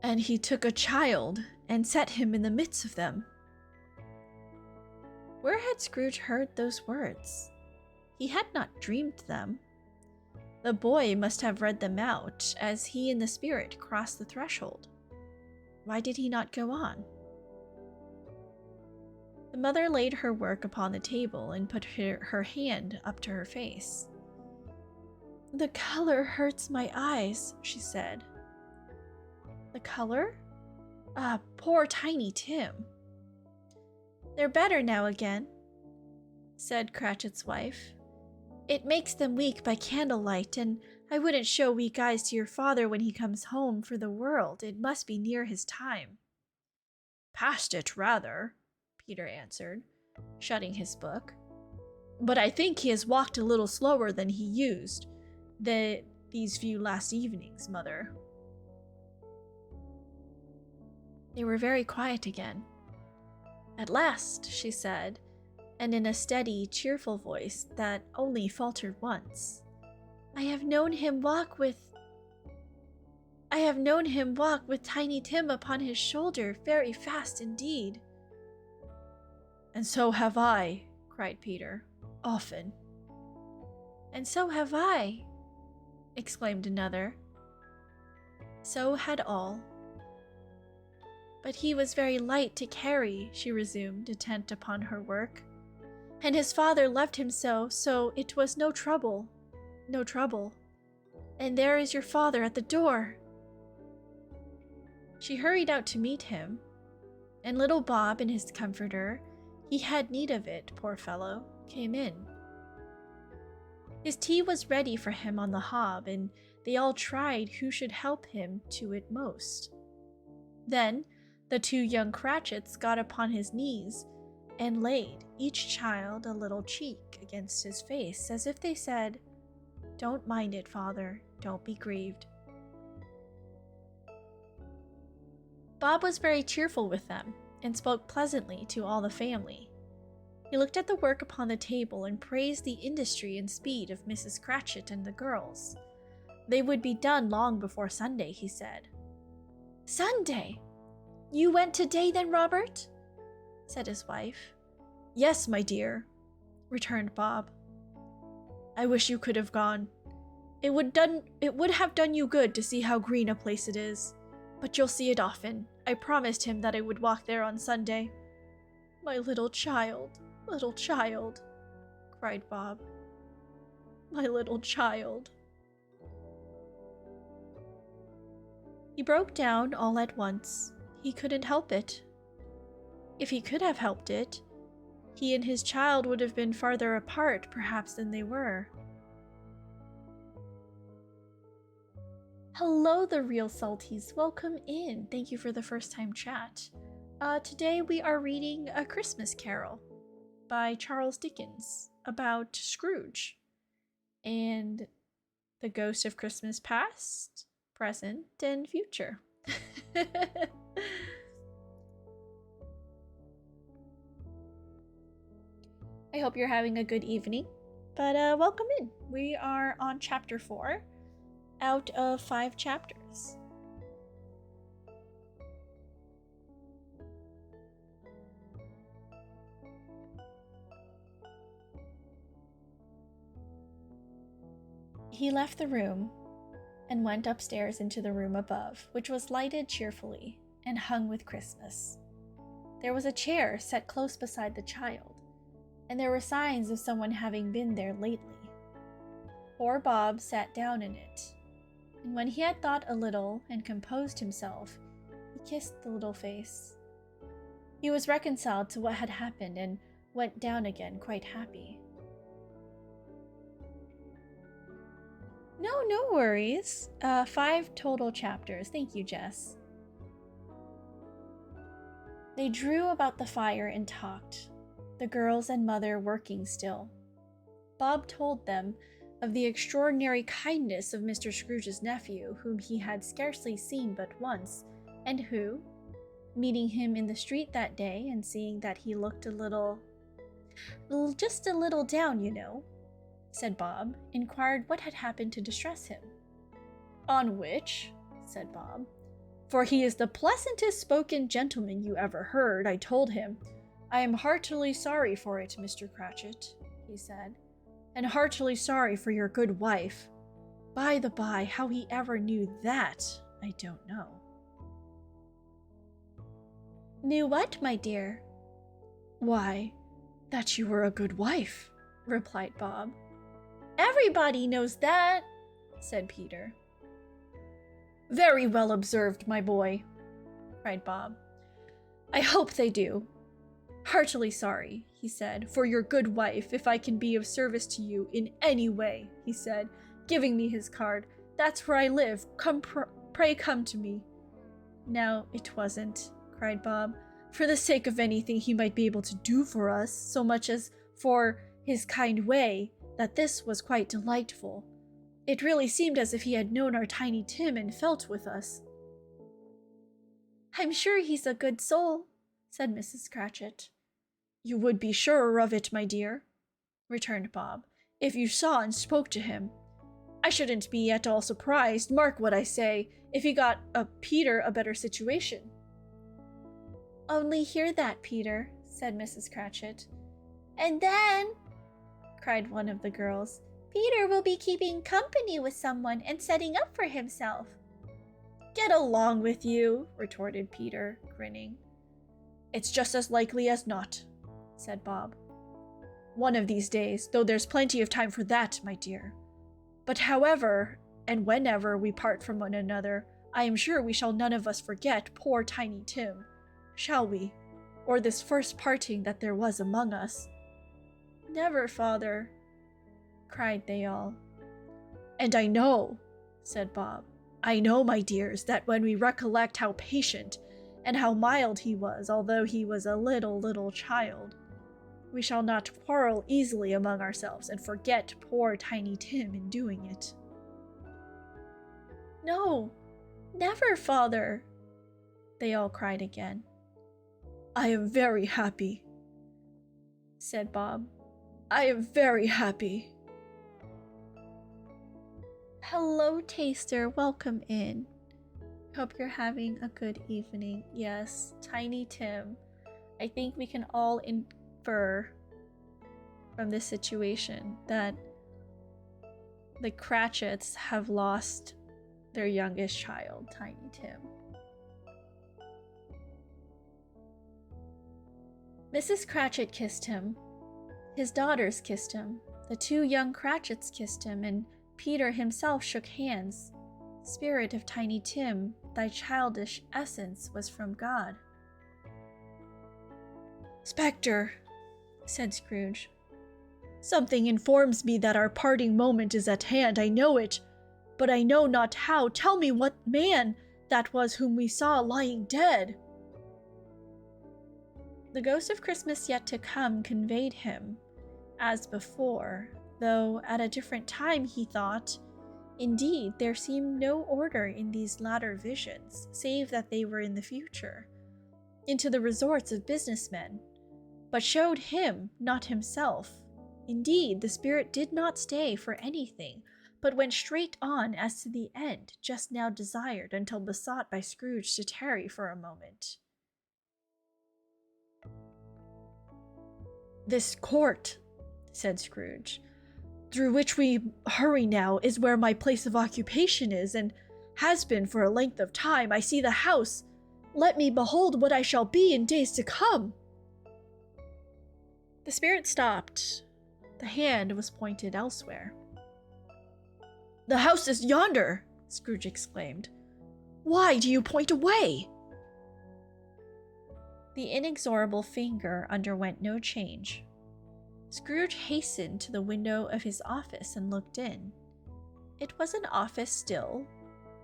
"And he took a child and set him in the midst of them." Where had Scrooge heard those words? He had not dreamed them. The boy must have read them out as he and the spirit crossed the threshold. Why did he not go on? The mother laid her work upon the table and put her hand up to her face. "The color hurts my eyes," she said. "The color? Ah, poor Tiny Tim." "They're better now again," said Cratchit's wife. "It makes them weak by candlelight, and I wouldn't show weak eyes to your father when he comes home for the world. It must be near his time." "Past it, rather," Peter answered, shutting his book. "But I think he has walked a little slower than he used these few last evenings, Mother." They were very quiet again. "At last," she said, and in a steady, cheerful voice that only faltered once, I have known him walk with Tiny Tim upon his shoulder very fast indeed." "And so have I," cried Peter, "often." "And so have I," exclaimed another. So had all. "But he was very light to carry," she resumed, intent upon her work. "And his father left him so it was no trouble. And there is your father at the door." She hurried out to meet him, and little Bob and his comforter, he had need of it, poor fellow, came in. His tea was ready for him on the hob, and they all tried who should help him to it most. Then the two young Cratchits got upon his knees and laid each child a little cheek against his face, as if they said, "Don't mind it, father, don't be grieved." Bob was very cheerful with them, and spoke pleasantly to all the family. He looked at the work upon the table and praised the industry and speed of Mrs. Cratchit and the girls. They would be done long before Sunday, he said. "Sunday? You went today then, Robert?" said his wife. "Yes, my dear," returned Bob. I wish you could have gone. It would have done you good to see how green a place it is. But you'll see it often. I promised him that I would walk there on Sunday. My little child, cried Bob. My little child. He broke down all at once. He couldn't help it. If he could have helped it, he and his child would have been farther apart, perhaps, than they were. Hello, the real salties. Welcome in. Thank you for the first-time chat. Today we are reading A Christmas Carol by Charles Dickens about Scrooge and the ghost of Christmas past, present, and future. I hope you're having a good evening, but welcome in. We are on chapter 4 out of 5 chapters. He left the room and went upstairs into the room above, which was lighted cheerfully and hung with Christmas. There was a chair set close beside the child, and there were signs of someone having been there lately. Poor Bob sat down in it, and when he had thought a little and composed himself, he kissed the little face. He was reconciled to what had happened and went down again quite happy. No worries. 5 total chapters. Thank you, Jess. They drew about the fire and talked, the girls and mother working still. Bob told them of the extraordinary kindness of Mr. Scrooge's nephew, whom he had scarcely seen but once, and who, meeting him in the street that day and seeing that he looked just a little down, you know, said Bob, inquired what had happened to distress him. On which, said Bob, for he is the pleasantest spoken gentleman you ever heard, I told him, I am heartily sorry for it, Mr. Cratchit, he said, and heartily sorry for your good wife. By the by, how he ever knew that, I don't know. Knew what, my dear? Why, that you were a good wife, replied Bob. Everybody knows that, said Peter. Very well observed, my boy, cried Bob. I hope they do. Heartily sorry, he said, for your good wife, if I can be of service to you in any way, he said, giving me his card. That's where I live. Pray come to me. No, it wasn't, cried Bob, for the sake of anything he might be able to do for us, so much as for his kind way, that this was quite delightful. It really seemed as if he had known our Tiny Tim and felt with us. I'm sure he's a good soul, said Mrs. Cratchit. You would be surer of it, my dear, returned Bob, if you saw and spoke to him. I shouldn't be at all surprised, mark what I say, if he got Peter a better situation. Only hear that, Peter, said Mrs. Cratchit. And then, cried one of the girls, Peter will be keeping company with someone and setting up for himself. Get along with you, retorted Peter, grinning. It's just as likely as not, said Bob. One of these days, though there's plenty of time for that, my dear. But however, and whenever we part from one another, I am sure we shall none of us forget poor Tiny Tim, shall we? Or this first parting that there was among us. Never, father, cried they all. And I know, said Bob, I know, my dears, that when we recollect how patient and how mild he was, although he was a little child, we shall not quarrel easily among ourselves and forget poor Tiny Tim in doing it. No, never, father, they all cried again. I am very happy, said Bob. I am very happy. Hello, Taster. Welcome in. Hope you're having a good evening. Yes, Tiny Tim. I think we can all infer from this situation that the Cratchits have lost their youngest child, Tiny Tim. Mrs. Cratchit kissed him. His daughters kissed him. The 2 young Cratchits kissed him, and Peter himself shook hands. Spirit of Tiny Tim, thy childish essence was from God. Spectre, said Scrooge. Something informs me that our parting moment is at hand, I know it, but I know not how. Tell me what man that was whom we saw lying dead. The ghost of Christmas yet to come conveyed him, as before, though at a different time he thought. Indeed, there seemed no order in these latter visions, save that they were in the future, into the resorts of businessmen, but showed him, not himself. Indeed, the spirit did not stay for anything, but went straight on as to the end just now desired, until besought by Scrooge to tarry for a moment. This court, said Scrooge, through which we hurry now, is where my place of occupation is, and has been for a length of time. I see the house. Let me behold what I shall be in days to come. The spirit stopped. The hand was pointed elsewhere. The house is yonder, Scrooge exclaimed. Why do you point away? The inexorable finger underwent no change. Scrooge hastened to the window of his office and looked in. It was an office still,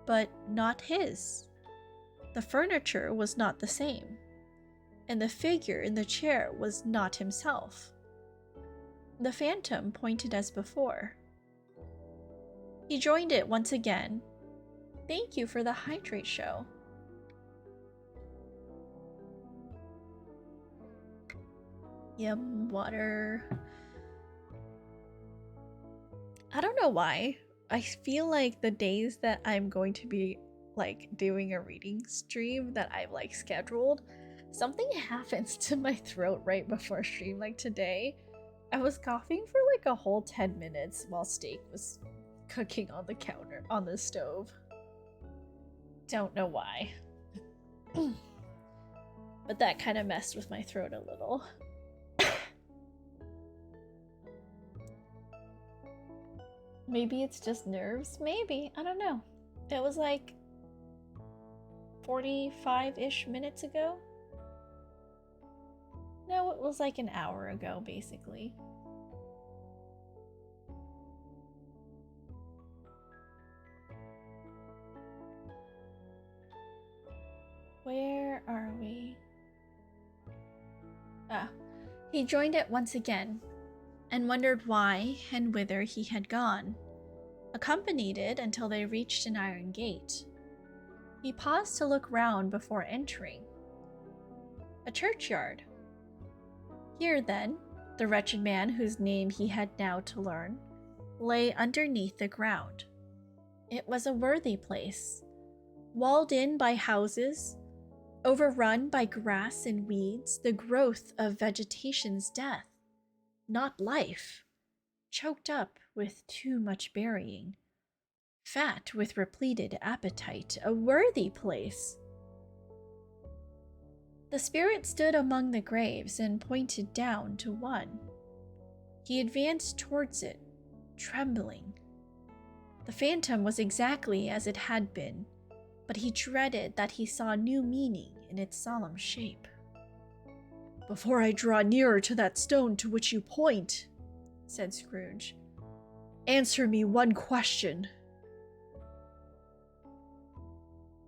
but not his. The furniture was not the same, and the figure in the chair was not himself. The phantom pointed as before. He joined it once again. Thank you for the hydrate show. Yum, water. I don't know why. I feel like the days that I'm going to be doing a reading stream that I've scheduled, something happens to my throat right before stream. Like today, I was coughing for a whole 10 minutes while steak was cooking on the counter, on the stove. Don't know why. But that kind of messed with my throat a little. Maybe it's just nerves? Maybe. I don't know. It was 45-ish minutes ago. No, it was an hour ago, basically. Where are we? He joined it once again, and wondered why and whither he had gone, accompanied it until they reached an iron gate. He paused to look round before entering. A churchyard. Here, then, the wretched man, whose name he had now to learn, lay underneath the ground. It was a worthy place, walled in by houses, overrun by grass and weeds, the growth of vegetation's death, not life, choked up with too much burying, fat with repleted appetite, a worthy place. The spirit stood among the graves and pointed down to one. He advanced towards it, trembling. The phantom was exactly as it had been, but he dreaded that he saw new meaning in its solemn shape. Before I draw nearer to that stone to which you point, said Scrooge, answer me one question.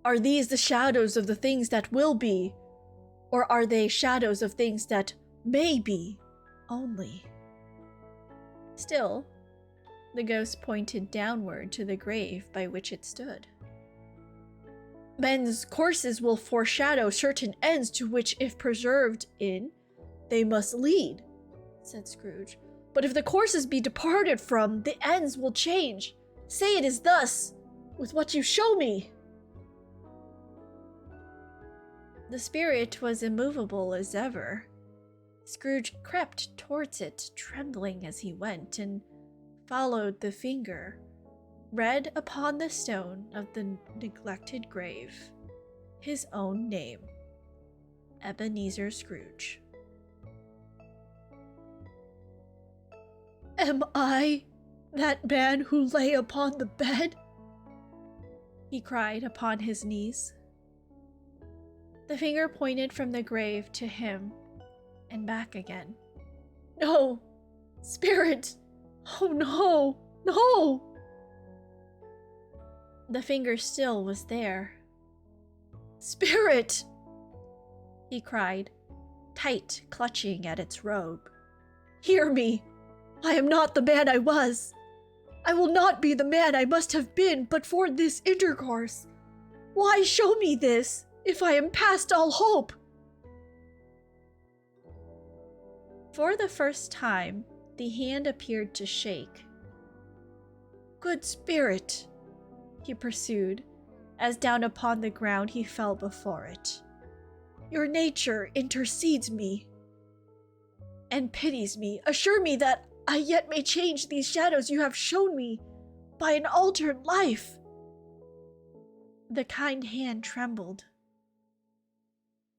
Are these the shadows of the things that will be, or are they shadows of things that may be only? Still, the ghost pointed downward to the grave by which it stood. Men's courses will foreshadow certain ends to which, if preserved in, they must lead, said Scrooge. But if the courses be departed from, the ends will change. Say it is thus, with what you show me. The spirit was immovable as ever. Scrooge crept towards it, trembling as he went, and followed the finger, read upon the stone of the neglected grave his own name, Ebenezer Scrooge. "Am I that man who lay upon the bed?" he cried upon his knees. The finger pointed from the grave to him and back again. "No! Spirit! Oh no! No!" The finger still was there. "Spirit!" he cried, tight clutching at its robe. "Hear me! I am not the man I was. I will not be the man I must have been but for this intercourse. Why show me this, if I am past all hope?" For the first time, the hand appeared to shake. "Good Spirit," he pursued, as down upon the ground he fell before it, "your nature intercedes me and pities me. Assure me that I yet may change these shadows you have shown me by an altered life." The kind hand trembled.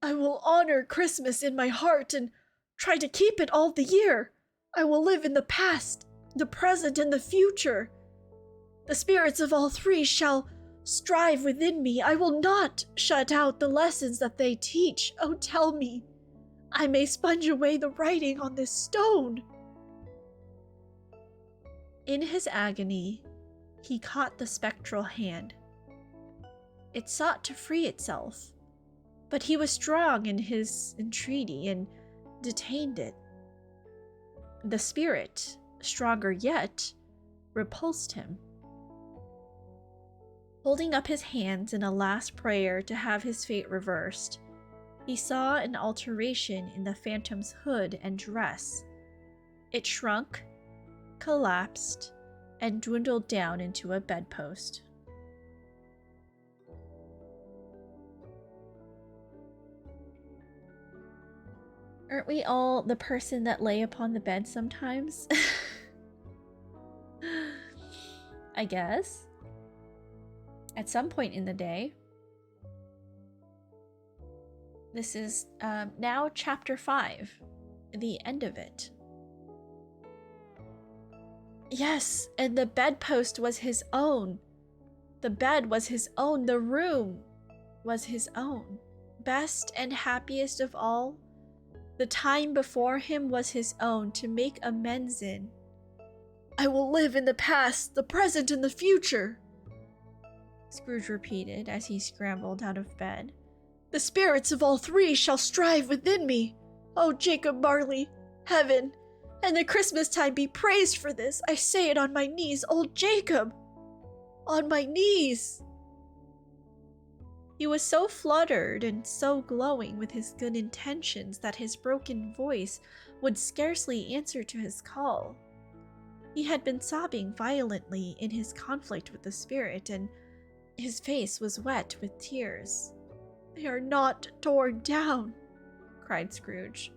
"I will honor Christmas in my heart and try to keep it all the year. I will live in the past, the present, and the future. The spirits of all three shall strive within me. I will not shut out the lessons that they teach. Oh, tell me, I may sponge away the writing on this stone." In his agony, he caught the spectral hand. It sought to free itself, but he was strong in his entreaty and detained it. The spirit, stronger yet, repulsed him. Holding up his hands in a last prayer to have his fate reversed, he saw an alteration in the phantom's hood and dress. It shrunk, collapsed, and dwindled down into a bedpost. Aren't we all the person that lay upon the bed sometimes? I guess. At some point in the day. This is now chapter 5, the end of it. Yes, and the bedpost was his own. The bed was his own. The room was his own. Best and happiest of all, the time before him was his own to make amends in. "I will live in the past, the present, and the future," Scrooge repeated as he scrambled out of bed. "The spirits of all three shall strive within me. Oh, Jacob Marley, heaven and the Christmas time be praised for this. I say it on my knees, old Jacob, on my knees." He was so fluttered and so glowing with his good intentions that his broken voice would scarcely answer to his call. He had been sobbing violently in his conflict with the spirit, and his face was wet with tears. "They are not torn down," cried Scrooge,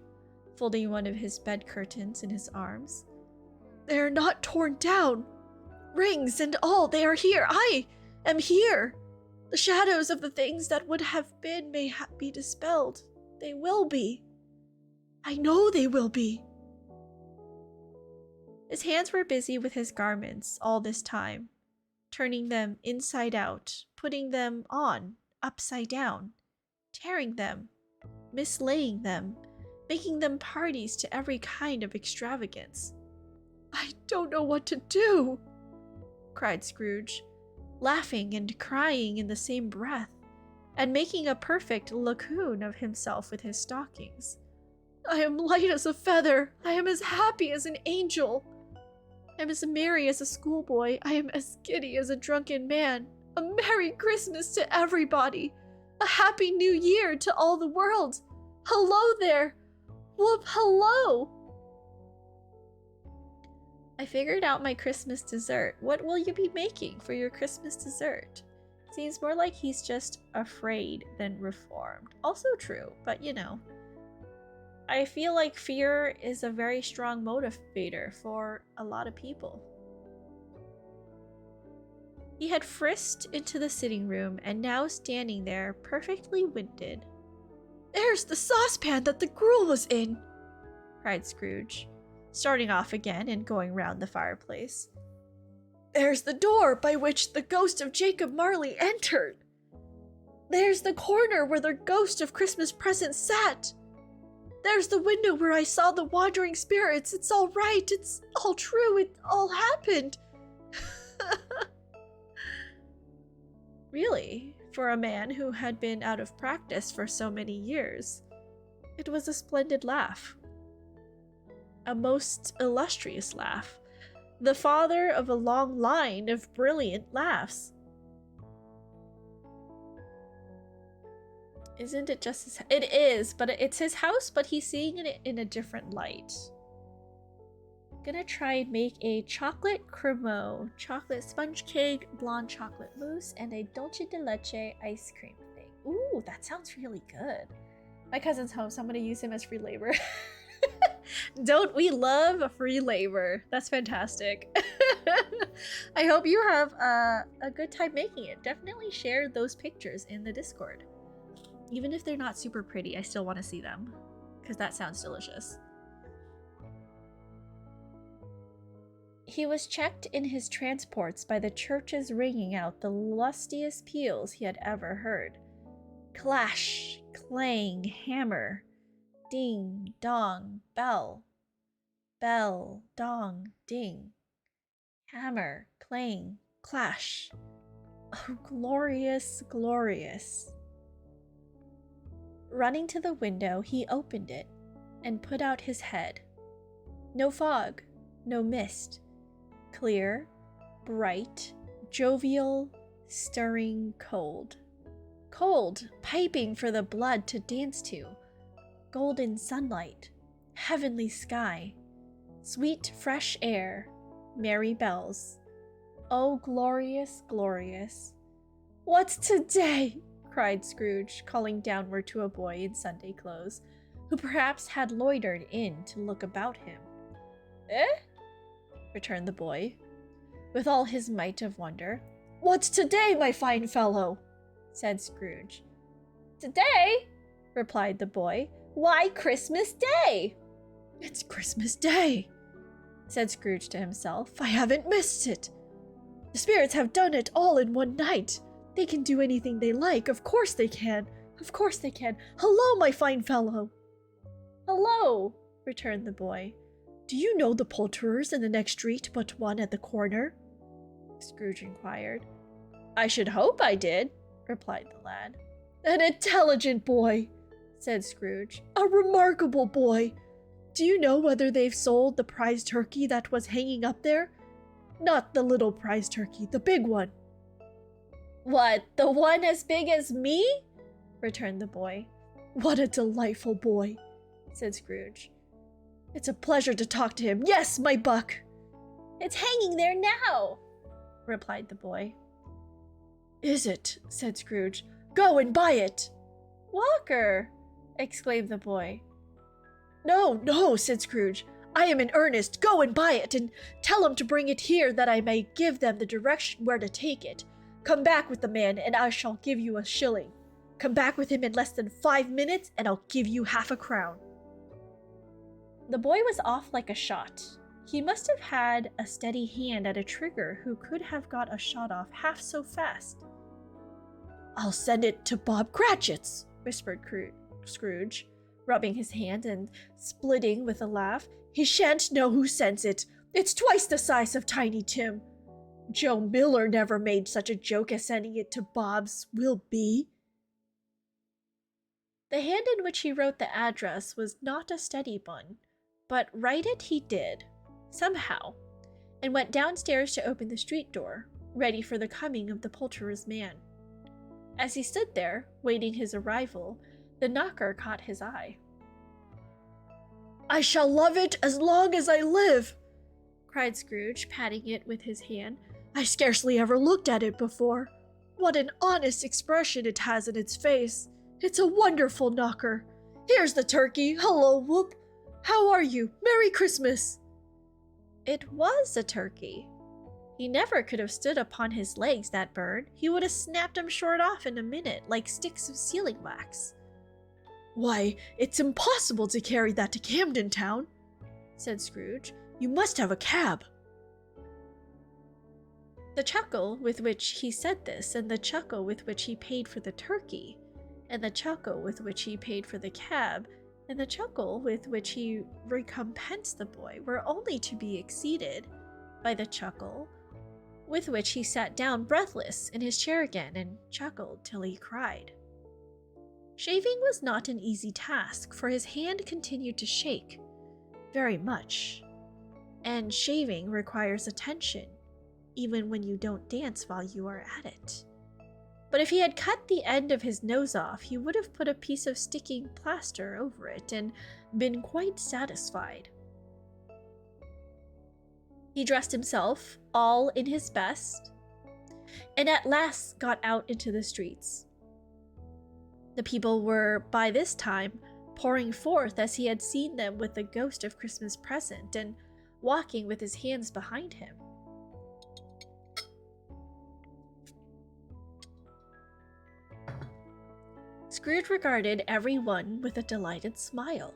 folding one of his bed curtains in his arms. "They are not torn down. Rings and all, they are here. I am here. The shadows of the things that would have been may be dispelled. They will be. I know they will be." His hands were busy with his garments all this time, turning them inside out, putting them on upside down, tearing them, mislaying them, making them parties to every kind of extravagance. "I don't know what to do," cried Scrooge, laughing and crying in the same breath, and making a perfect laocoon of himself with his stockings. "I am light as a feather. I am as happy as an angel. I am as merry as a schoolboy. I am as giddy as a drunken man. A Merry Christmas to everybody. A Happy New Year to all the world. Hello there. Whoop, hello." "I figured out my Christmas dessert. What will you be making for your Christmas dessert?" Seems more like he's just afraid than reformed. Also true, but you know. I feel like fear is a very strong motivator for a lot of people. He had frisked into the sitting room and now standing there, perfectly winded. "There's the saucepan that the gruel was in!" cried Scrooge, starting off again and going round the fireplace. "There's the door by which the ghost of Jacob Marley entered! There's the corner where the ghost of Christmas Present sat! There's the window where I saw the wandering spirits! It's all right! It's all true! It all happened!" Really, for a man who had been out of practice for so many years, it was a splendid laugh. A most illustrious laugh. The father of a long line of brilliant laughs. Isn't it just his... It is, but it's his house, but he's seeing it in a different light. Gonna try and make a chocolate cremo, chocolate sponge cake, blonde chocolate mousse, and a dulce de leche ice cream thing. Ooh, that sounds really good. My cousin's home, so I'm gonna use him as free labor. Don't we love free labor? That's fantastic. I hope you have a good time making it. Definitely share those pictures in the Discord. Even if they're not super pretty, I still want to see them, because that sounds delicious. He was checked in his transports by the churches ringing out the lustiest peals he had ever heard. Clash, clang, hammer, ding, dong, bell. Bell, dong, ding. Hammer, clang, clash. Oh, glorious, glorious. Running to the window, he opened it and put out his head. No fog, no mist. Clear, bright, jovial, stirring cold. Cold, piping for the blood to dance to. Golden sunlight, heavenly sky, sweet fresh air, merry bells. Oh, glorious, glorious. "What's today?" cried Scrooge, calling downward to a boy in Sunday clothes, who perhaps had loitered in to look about him. "Eh?" returned the boy, with all his might of wonder. "What's today, my fine fellow?" said Scrooge. "Today?" replied the boy. "Why, Christmas Day!" "It's Christmas Day," said Scrooge to himself. "I haven't missed it. The spirits have done it all in one night. They can do anything they like. Of course they can. Of course they can. Hello, my fine fellow." "Hello," returned the boy. "Do you know the poulterers in the next street but one at the corner?" Scrooge inquired. "I should hope I did," replied the lad. "An intelligent boy," said Scrooge. "A remarkable boy. Do you know whether they've sold the prize turkey that was hanging up there? Not the little prize turkey, the big one." "What, the one as big as me?" returned the boy. "What a delightful boy," said Scrooge. "It's a pleasure to talk to him. Yes, my buck." "It's hanging there now," replied the boy. "Is it?" said Scrooge. "Go and buy it." "Walker!" exclaimed the boy. "No, no," said Scrooge. "I am in earnest. Go and buy it, and tell him to bring it here that I may give them the direction where to take it. Come back with the man, and I shall give you a shilling. Come back with him in less than 5 minutes, and I'll give you half a crown." The boy was off like a shot. He must have had a steady hand at a trigger who could have got a shot off half so fast. "I'll send it to Bob Cratchit's," whispered Scrooge, rubbing his hand and splitting with a laugh. "He shan't know who sends it. It's twice the size of Tiny Tim. Joe Miller never made such a joke as sending it to Bob's will be." The hand in which he wrote the address was not a steady one, but write it he did, somehow, and went downstairs to open the street door, ready for the coming of the poulterer's man. As he stood there, waiting his arrival, the knocker caught his eye. "I shall love it as long as I live," cried Scrooge, patting it with his hand. "I scarcely ever looked at it before. What an honest expression it has in its face. It's a wonderful knocker. Here's the turkey. Hello, Whoop. How are you? Merry Christmas." It was a turkey. He never could have stood upon his legs, that bird. He would have snapped him short off in a minute, like sticks of sealing wax. Why, it's impossible to carry that to Camden Town, said Scrooge. You must have a cab. The chuckle with which he said this, and the chuckle with which he paid for the turkey, and the chuckle with which he paid for the cab, and the chuckle with which he recompensed the boy were only to be exceeded by the chuckle with which he sat down breathless in his chair again and chuckled till he cried. Shaving was not an easy task, for his hand continued to shake very much, and shaving requires attention, even when you don't dance while you are at it. But if he had cut the end of his nose off, he would have put a piece of sticking plaster over it and been quite satisfied. He dressed himself all in his best, and at last got out into the streets. The people were by this time pouring forth as he had seen them with the ghost of Christmas present, and walking with his hands behind him. Scrooge regarded every one with a delighted smile.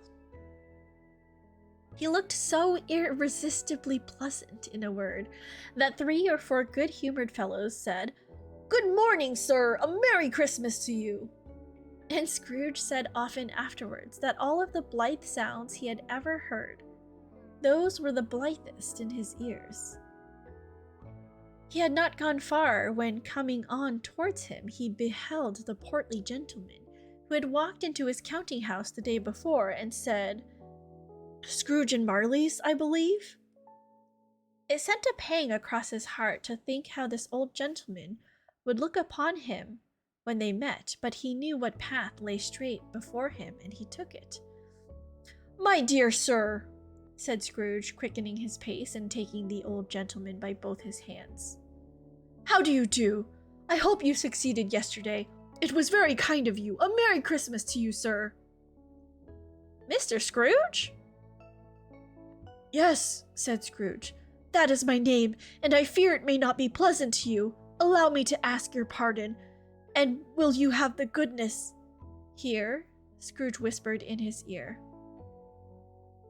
He looked so irresistibly pleasant, in a word, that 3 or 4 good-humored fellows said, "Good morning, sir! A Merry Christmas to you!" And Scrooge said often afterwards that all of the blithe sounds he had ever heard, those were the blithest in his ears. He had not gone far when, coming on towards him, he beheld the portly gentleman who had walked into his counting-house the day before and said, "Scrooge and Marley's, I believe?" It sent a pang across his heart to think how this old gentleman would look upon him when they met, but he knew what path lay straight before him, and he took it. "My dear sir," said Scrooge, quickening his pace and taking the old gentleman by both his hands. "How do you do? I hope you succeeded yesterday. It was very kind of you. A Merry Christmas to you, sir." "Mr. Scrooge?" "Yes," said Scrooge. "That is my name, and I fear it may not be pleasant to you. Allow me to ask your pardon, and will you have the goodness—" Here, Scrooge whispered in his ear.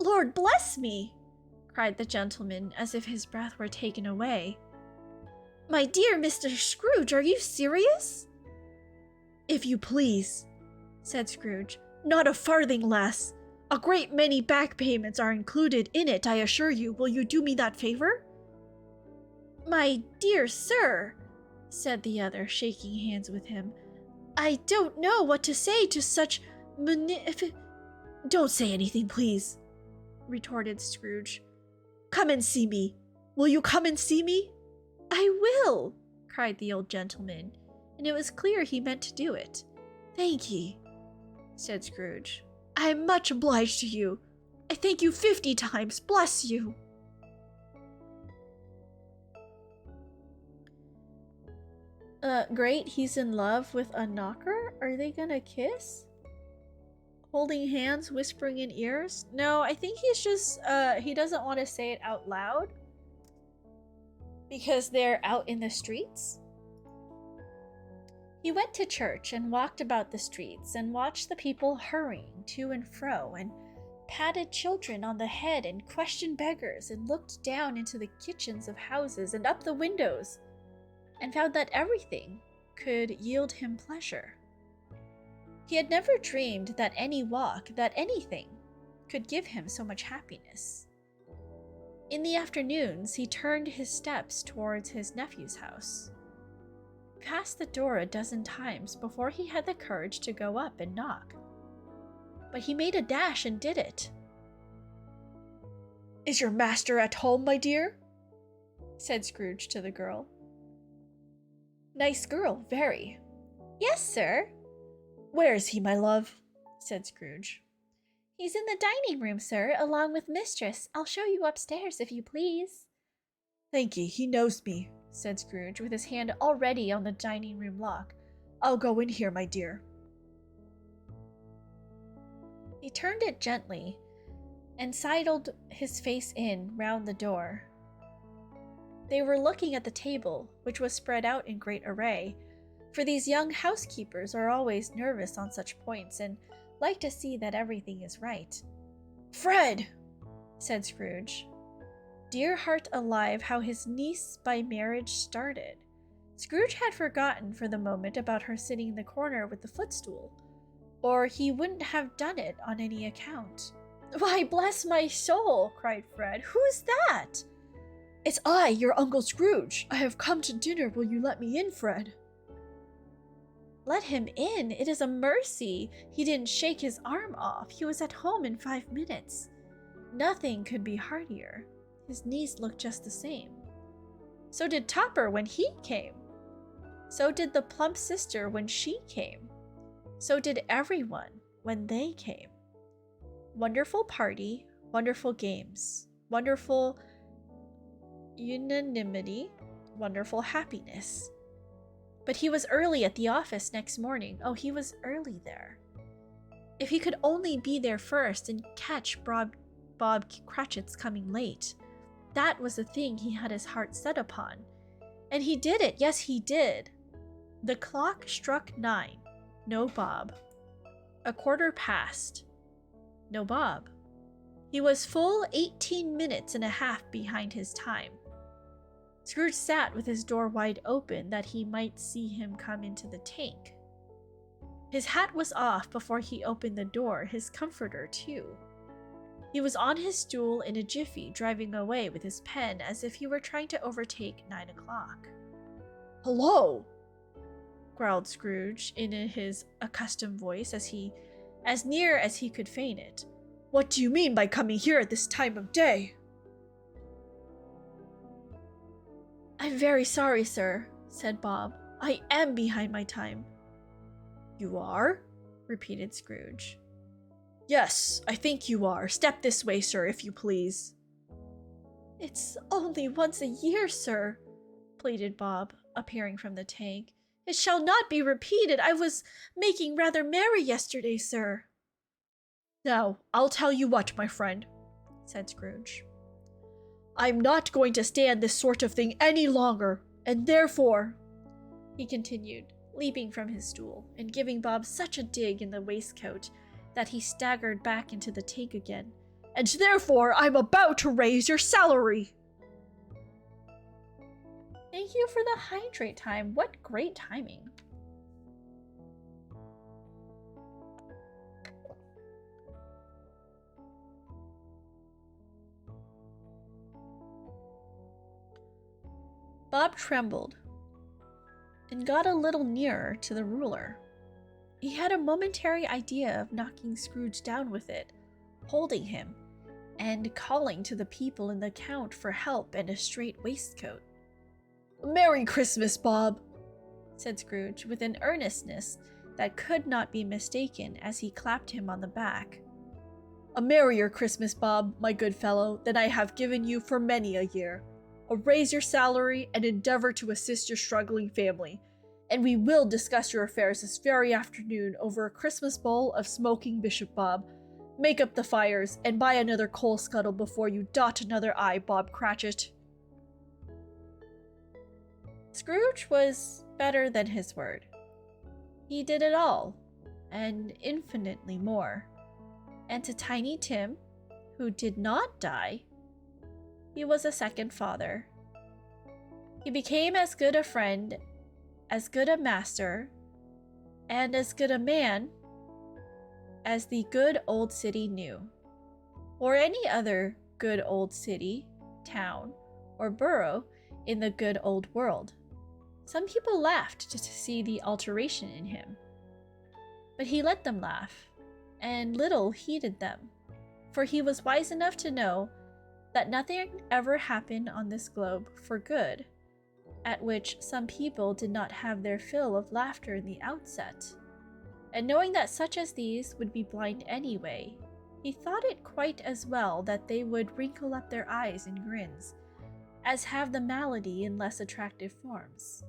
"Lord bless me!" cried the gentleman, as if his breath were taken away. "My dear Mr. Scrooge, are you serious?" "If you please," said Scrooge. "Not a farthing less. A great many back payments are included in it, I assure you. Will you do me that favor?" "My dear sir," said the other, shaking hands with him, "I don't know what to say to such "Don't say anything, please," retorted Scrooge. "Come and see me. Will you come and see me?" "I will," cried the old gentleman, and it was clear he meant to do it. "Thank ye," said Scrooge. "I am much obliged to you. I thank you 50 times. Bless you." Great, he's in love with a knocker? Are they gonna kiss? Holding hands, whispering in ears? No, I think he's just, he doesn't want to say it out loud. Because they're out in the streets? He went to church and walked about the streets and watched the people hurrying to and fro and patted children on the head and questioned beggars and looked down into the kitchens of houses and up the windows and found that everything could yield him pleasure. He had never dreamed that any walk, that anything, could give him so much happiness. In the afternoons, he turned his steps towards his nephew's house. He passed the door a dozen times before he had the courage to go up and knock. But he made a dash and did it. "Is your master at home, my dear?" said Scrooge to the girl. "Nice girl, very." "Yes, sir." "Where is he, my love?" said Scrooge. "He's in the dining room, sir, along with mistress. I'll show you upstairs, if you please." "Thank ye, he knows me," said Scrooge, with his hand already on the dining room lock. "I'll go in here, my dear." He turned it gently and sidled his face in round the door. They were looking at the table, which was spread out in great array, for these young housekeepers are always nervous on such points and like to see that everything is right. "Fred!" said Scrooge. Dear heart alive, how his niece by marriage started. Scrooge had forgotten for the moment about her sitting in the corner with the footstool, or he wouldn't have done it on any account. "Why, bless my soul!" cried Fred. "Who's that?" "It's I, your Uncle Scrooge. I have come to dinner. Will you let me in, Fred?" "Let him in? It is a mercy he didn't shake his arm off. He was at home in 5 minutes. Nothing could be heartier. His niece looked just the same. So did Topper when he came. So did the plump sister when she came. So did everyone when they came. Wonderful party, wonderful games, wonderful unanimity, wonderful happiness. But he was early at the office next morning. Oh, he was early there. If he could only be there first and catch Bob Cratchit's coming late. That was the thing he had his heart set upon. And he did it. Yes, he did. The clock struck 9. No Bob. 1/4 past. No Bob. He was full 18 minutes and a half behind his time. Scrooge sat with his door wide open that he might see him come into the tank. His hat was off before he opened the door, his comforter too. He was on his stool in a jiffy, driving away with his pen as if he were trying to overtake 9 o'clock. "Hello!" growled Scrooge in his accustomed voice as near as he could feign it. "What do you mean by coming here at this time of day?" "I'm very sorry, sir," said Bob. "I am behind my time." "You are?" repeated Scrooge. "Yes, I think you are. Step this way, sir, if you please." "It's only once a year, sir," pleaded Bob, appearing from the tank. "It shall not be repeated. I was making rather merry yesterday, sir." "Now, I'll tell you what, my friend," said Scrooge. "I'm not going to stand this sort of thing any longer, and therefore," he continued, leaping from his stool and giving Bob such a dig in the waistcoat that he staggered back into the tank again, "and therefore I'm about to raise your salary." Thank you for the hydrate time. What great timing. Bob trembled and got a little nearer to the ruler. He had a momentary idea of knocking Scrooge down with it, holding him, and calling to the people in the count for help and a straight waistcoat. "Merry Christmas, Bob," said Scrooge with an earnestness that could not be mistaken as he clapped him on the back. "A merrier Christmas, Bob, my good fellow, than I have given you for many a year. I'll raise your salary and endeavor to assist your struggling family, and we will discuss your affairs this very afternoon over a Christmas bowl of smoking Bishop Bob. Make up the fires and buy another coal scuttle before you dot another I, Bob Cratchit." Scrooge was better than his word. He did it all, and infinitely more. And to Tiny Tim, who did not die, he was a second father. He became as good a friend, as good a master, and as good a man as the good old city knew, or any other good old city, town, or borough in the good old world. Some people laughed to see the alteration in him, but he let them laugh, and little heeded them, for he was wise enough to know that nothing ever happened on this globe for good, at which some people did not have their fill of laughter in the outset. And knowing that such as these would be blind anyway, he thought it quite as well that they would wrinkle up their eyes in grins, as have the malady in less attractive forms.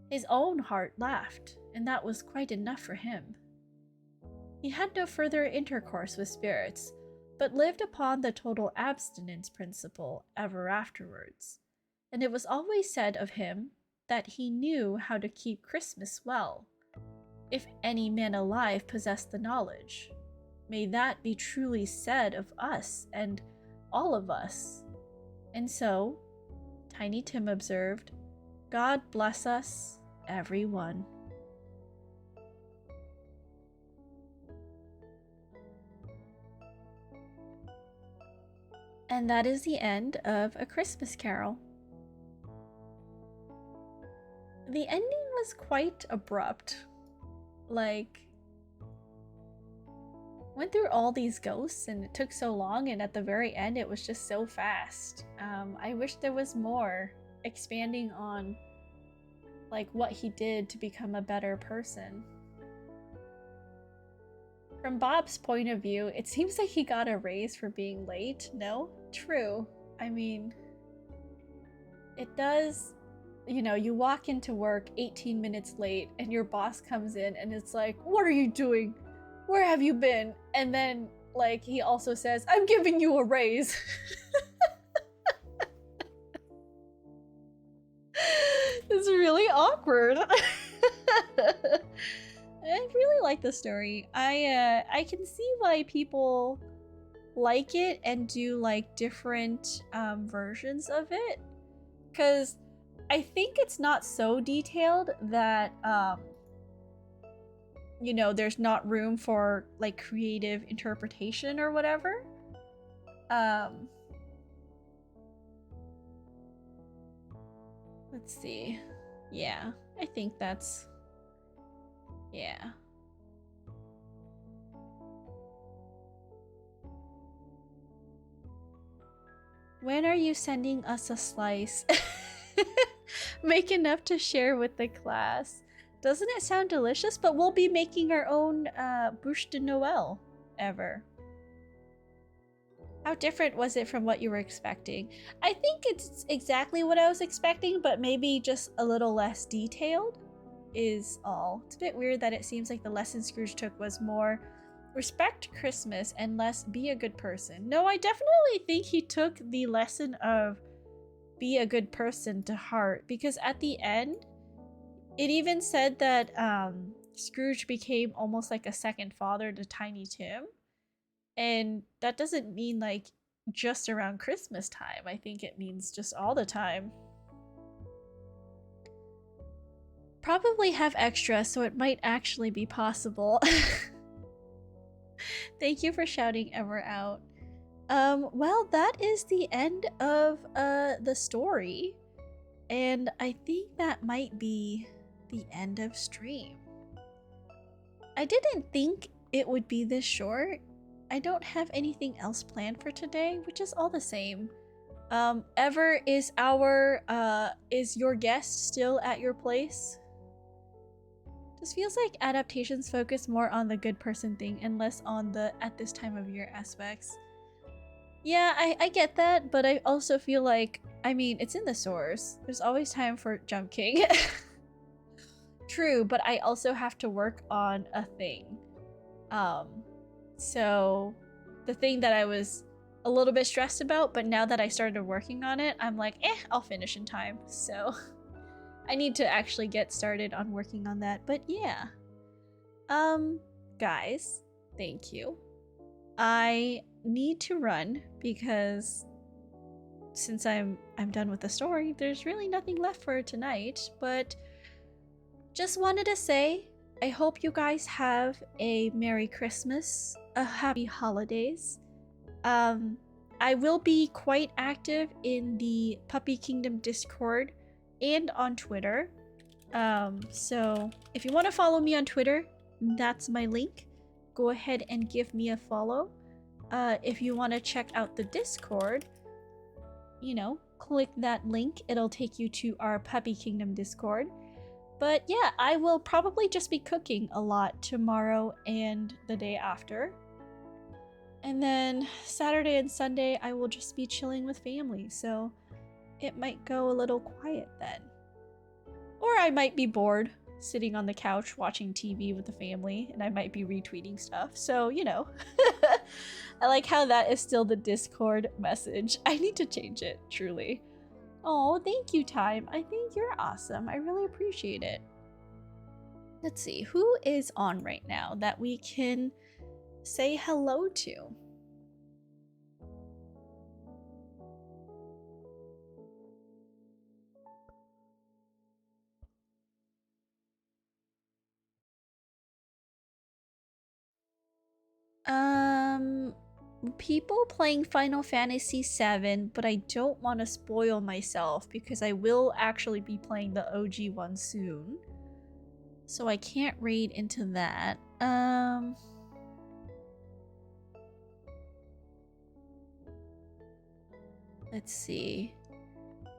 His own heart laughed, and that was quite enough for him. He had no further intercourse with spirits, but lived upon the total abstinence principle ever afterwards, and it was always said of him that he knew how to keep Christmas well. If any man alive possessed the knowledge, may that be truly said of us and all of us. And so, Tiny Tim observed, God bless us, everyone. And that is the end of A Christmas Carol. The ending was quite abrupt. Like, went through all these ghosts and it took so long, and at the very end it was just so fast. I wish there was more expanding on like what he did to become a better person. From Bob's point of view, it seems like he got a raise for being late. No? True. I mean, it does, you know, you walk into work 18 minutes late and your boss comes in and it's like, what are you doing? Where have you been? And then, like, he also says, I'm giving you a raise. It's really awkward. I really like the story. I can see why people like it and do like different versions of it, because I think it's not so detailed that you know, there's not room for like creative interpretation or whatever. Let's see. Yeah, I think that's, yeah. When are you sending us a slice? Make enough to share with the class. Doesn't it sound delicious? But we'll be making our own bûche de Noël ever. How different was it from what you were expecting? I think it's exactly what I was expecting, but maybe just a little less detailed is all. It's a bit weird that it seems like the lesson Scrooge took was more respect Christmas and less be a good person. No, I definitely think he took the lesson of be a good person to heart, because at the end, it even said that Scrooge became almost like a second father to Tiny Tim. And that doesn't mean like just around Christmas time. I think it means just all the time. Probably have extra, so it might actually be possible. Thank you for shouting Ever out. Well, that is the end of the story. And I think that might be the end of stream. I didn't think it would be this short. I don't have anything else planned for today, which is all the same. Ever, is your guest still at your place? This feels like adaptations focus more on the good person thing and less on the at this time of year aspects. Yeah, I get that, but I also feel like, I mean, it's in the source. There's always time for Jump King. True, but I also have to work on a thing. So the thing that I was a little bit stressed about, but now that I started working on it, I'm like, I'll finish in time. So I need to actually get started on working on that. But yeah. Guys, thank you. I need to run because since I'm done with the story, there's really nothing left for tonight, but just wanted to say I hope you guys have a Merry Christmas, a Happy Holidays. I will be quite active in the Puppy Kingdom Discord and on Twitter. So if you want to follow me on Twitter, that's my link. Go ahead and give me a follow. If you want to check out the Discord, you know, click that link. It'll take you to our Puppy Kingdom Discord. But yeah, I will probably just be cooking a lot tomorrow and the day after. And then Saturday and Sunday, I will just be chilling with family. So it might go a little quiet then. Or I might be bored sitting on the couch watching TV with the family, and I might be retweeting stuff. So, you know, I like how that is still the Discord message. I need to change it, truly. Oh, thank you, Time. I think you're awesome. I really appreciate it. Let's see, who is on right now that we can say hello to? People playing Final Fantasy VII, but I don't want to spoil myself because I will actually be playing the OG one soon. So I can't raid into that. Let's see.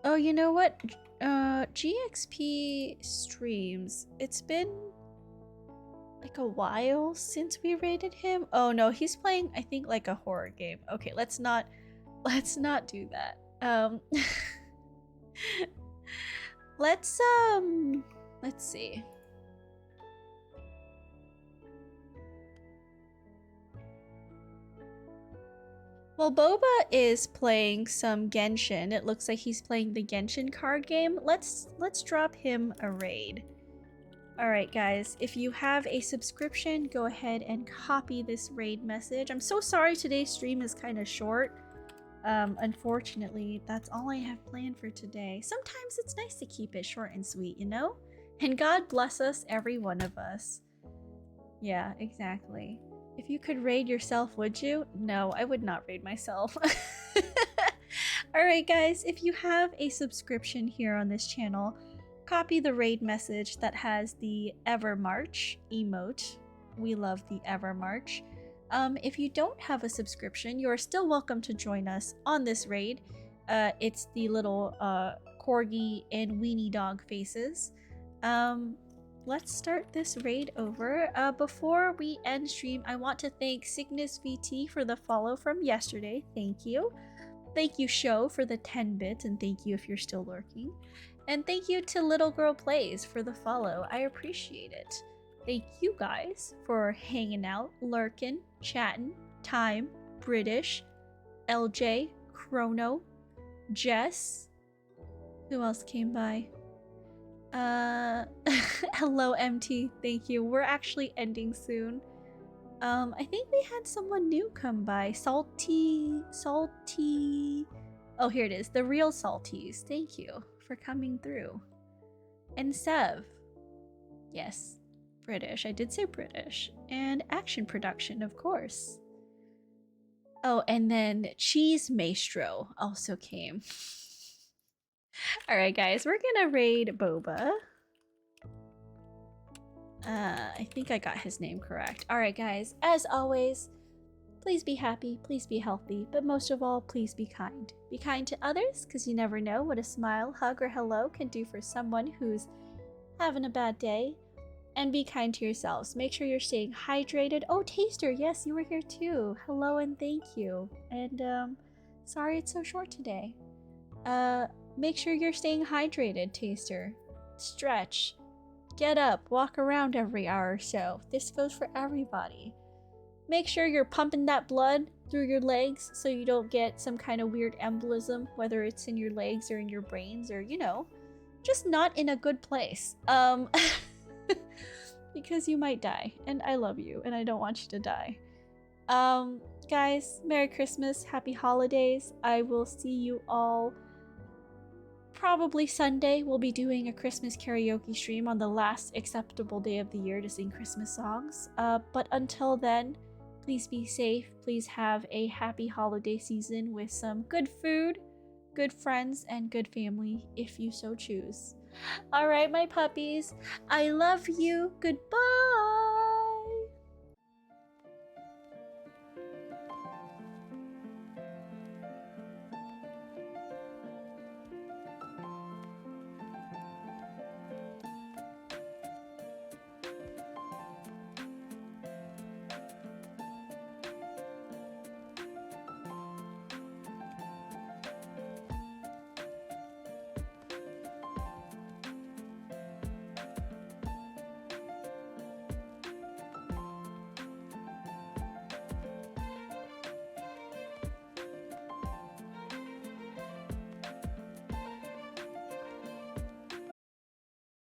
Oh, you know what? GXP streams. It's been like a while since we raided him. Oh no, he's playing I think like a horror game. Okay, let's not do that. Let's see. Well, Boba is playing some Genshin. It looks like he's playing the Genshin card game. Let's drop him a raid. Alright guys, if you have a subscription, go ahead and copy this raid message. I'm so sorry today's stream is kind of short. Unfortunately, that's all I have planned for today. Sometimes it's nice to keep it short and sweet, you know? And God bless us, every one of us. Yeah, exactly. If you could raid yourself, would you? No, I would not raid myself. Alright guys, if you have a subscription here on this channel, copy the raid message that has the Evermarch emote. We love the Evermarch. If you don't have a subscription, you are still welcome to join us on this raid. It's the little corgi and weenie dog faces. Let's start this raid over. Before we end stream, I want to thank Cygnus VT for the follow from yesterday. Thank you. Thank you, Show, for the 10 bits, and thank you if you're still lurking. And thank you to Little Girl Plays for the follow. I appreciate it. Thank you guys for hanging out, lurking, chatting, Time, British, LJ, Chrono, Jess. Who else came by? Hello MT, thank you. We're actually ending soon. I think we had someone new come by. Salty. Oh, here it is. The real Salties. Thank you for coming through. And Sev. Yes, British. I did say British. And Action Production, of course. Oh, and then Cheese Maestro also came. Alright guys, we're gonna raid Boba. I think I got his name correct. Alright guys, as always, please be happy, please be healthy, but most of all, please be kind. Be kind to others, because you never know what a smile, hug, or hello can do for someone who's having a bad day. And be kind to yourselves. Make sure you're staying hydrated. Oh, Taster, yes, you were here too. Hello and thank you. And, sorry it's so short today. Make sure you're staying hydrated, Taster. Stretch. Get up, walk around every hour or so. This goes for everybody. Make sure you're pumping that blood through your legs so you don't get some kind of weird embolism, whether it's in your legs or in your brains or, you know, just not in a good place. Because you might die, and I love you, and I don't want you to die. Guys, Merry Christmas, Happy Holidays. I will see you all probably Sunday. We'll be doing a Christmas karaoke stream on the last acceptable day of the year to sing Christmas songs. But until then, please be safe. Please have a happy holiday season with some good food, good friends, and good family if you so choose. All right, my puppies. I love you. Goodbye.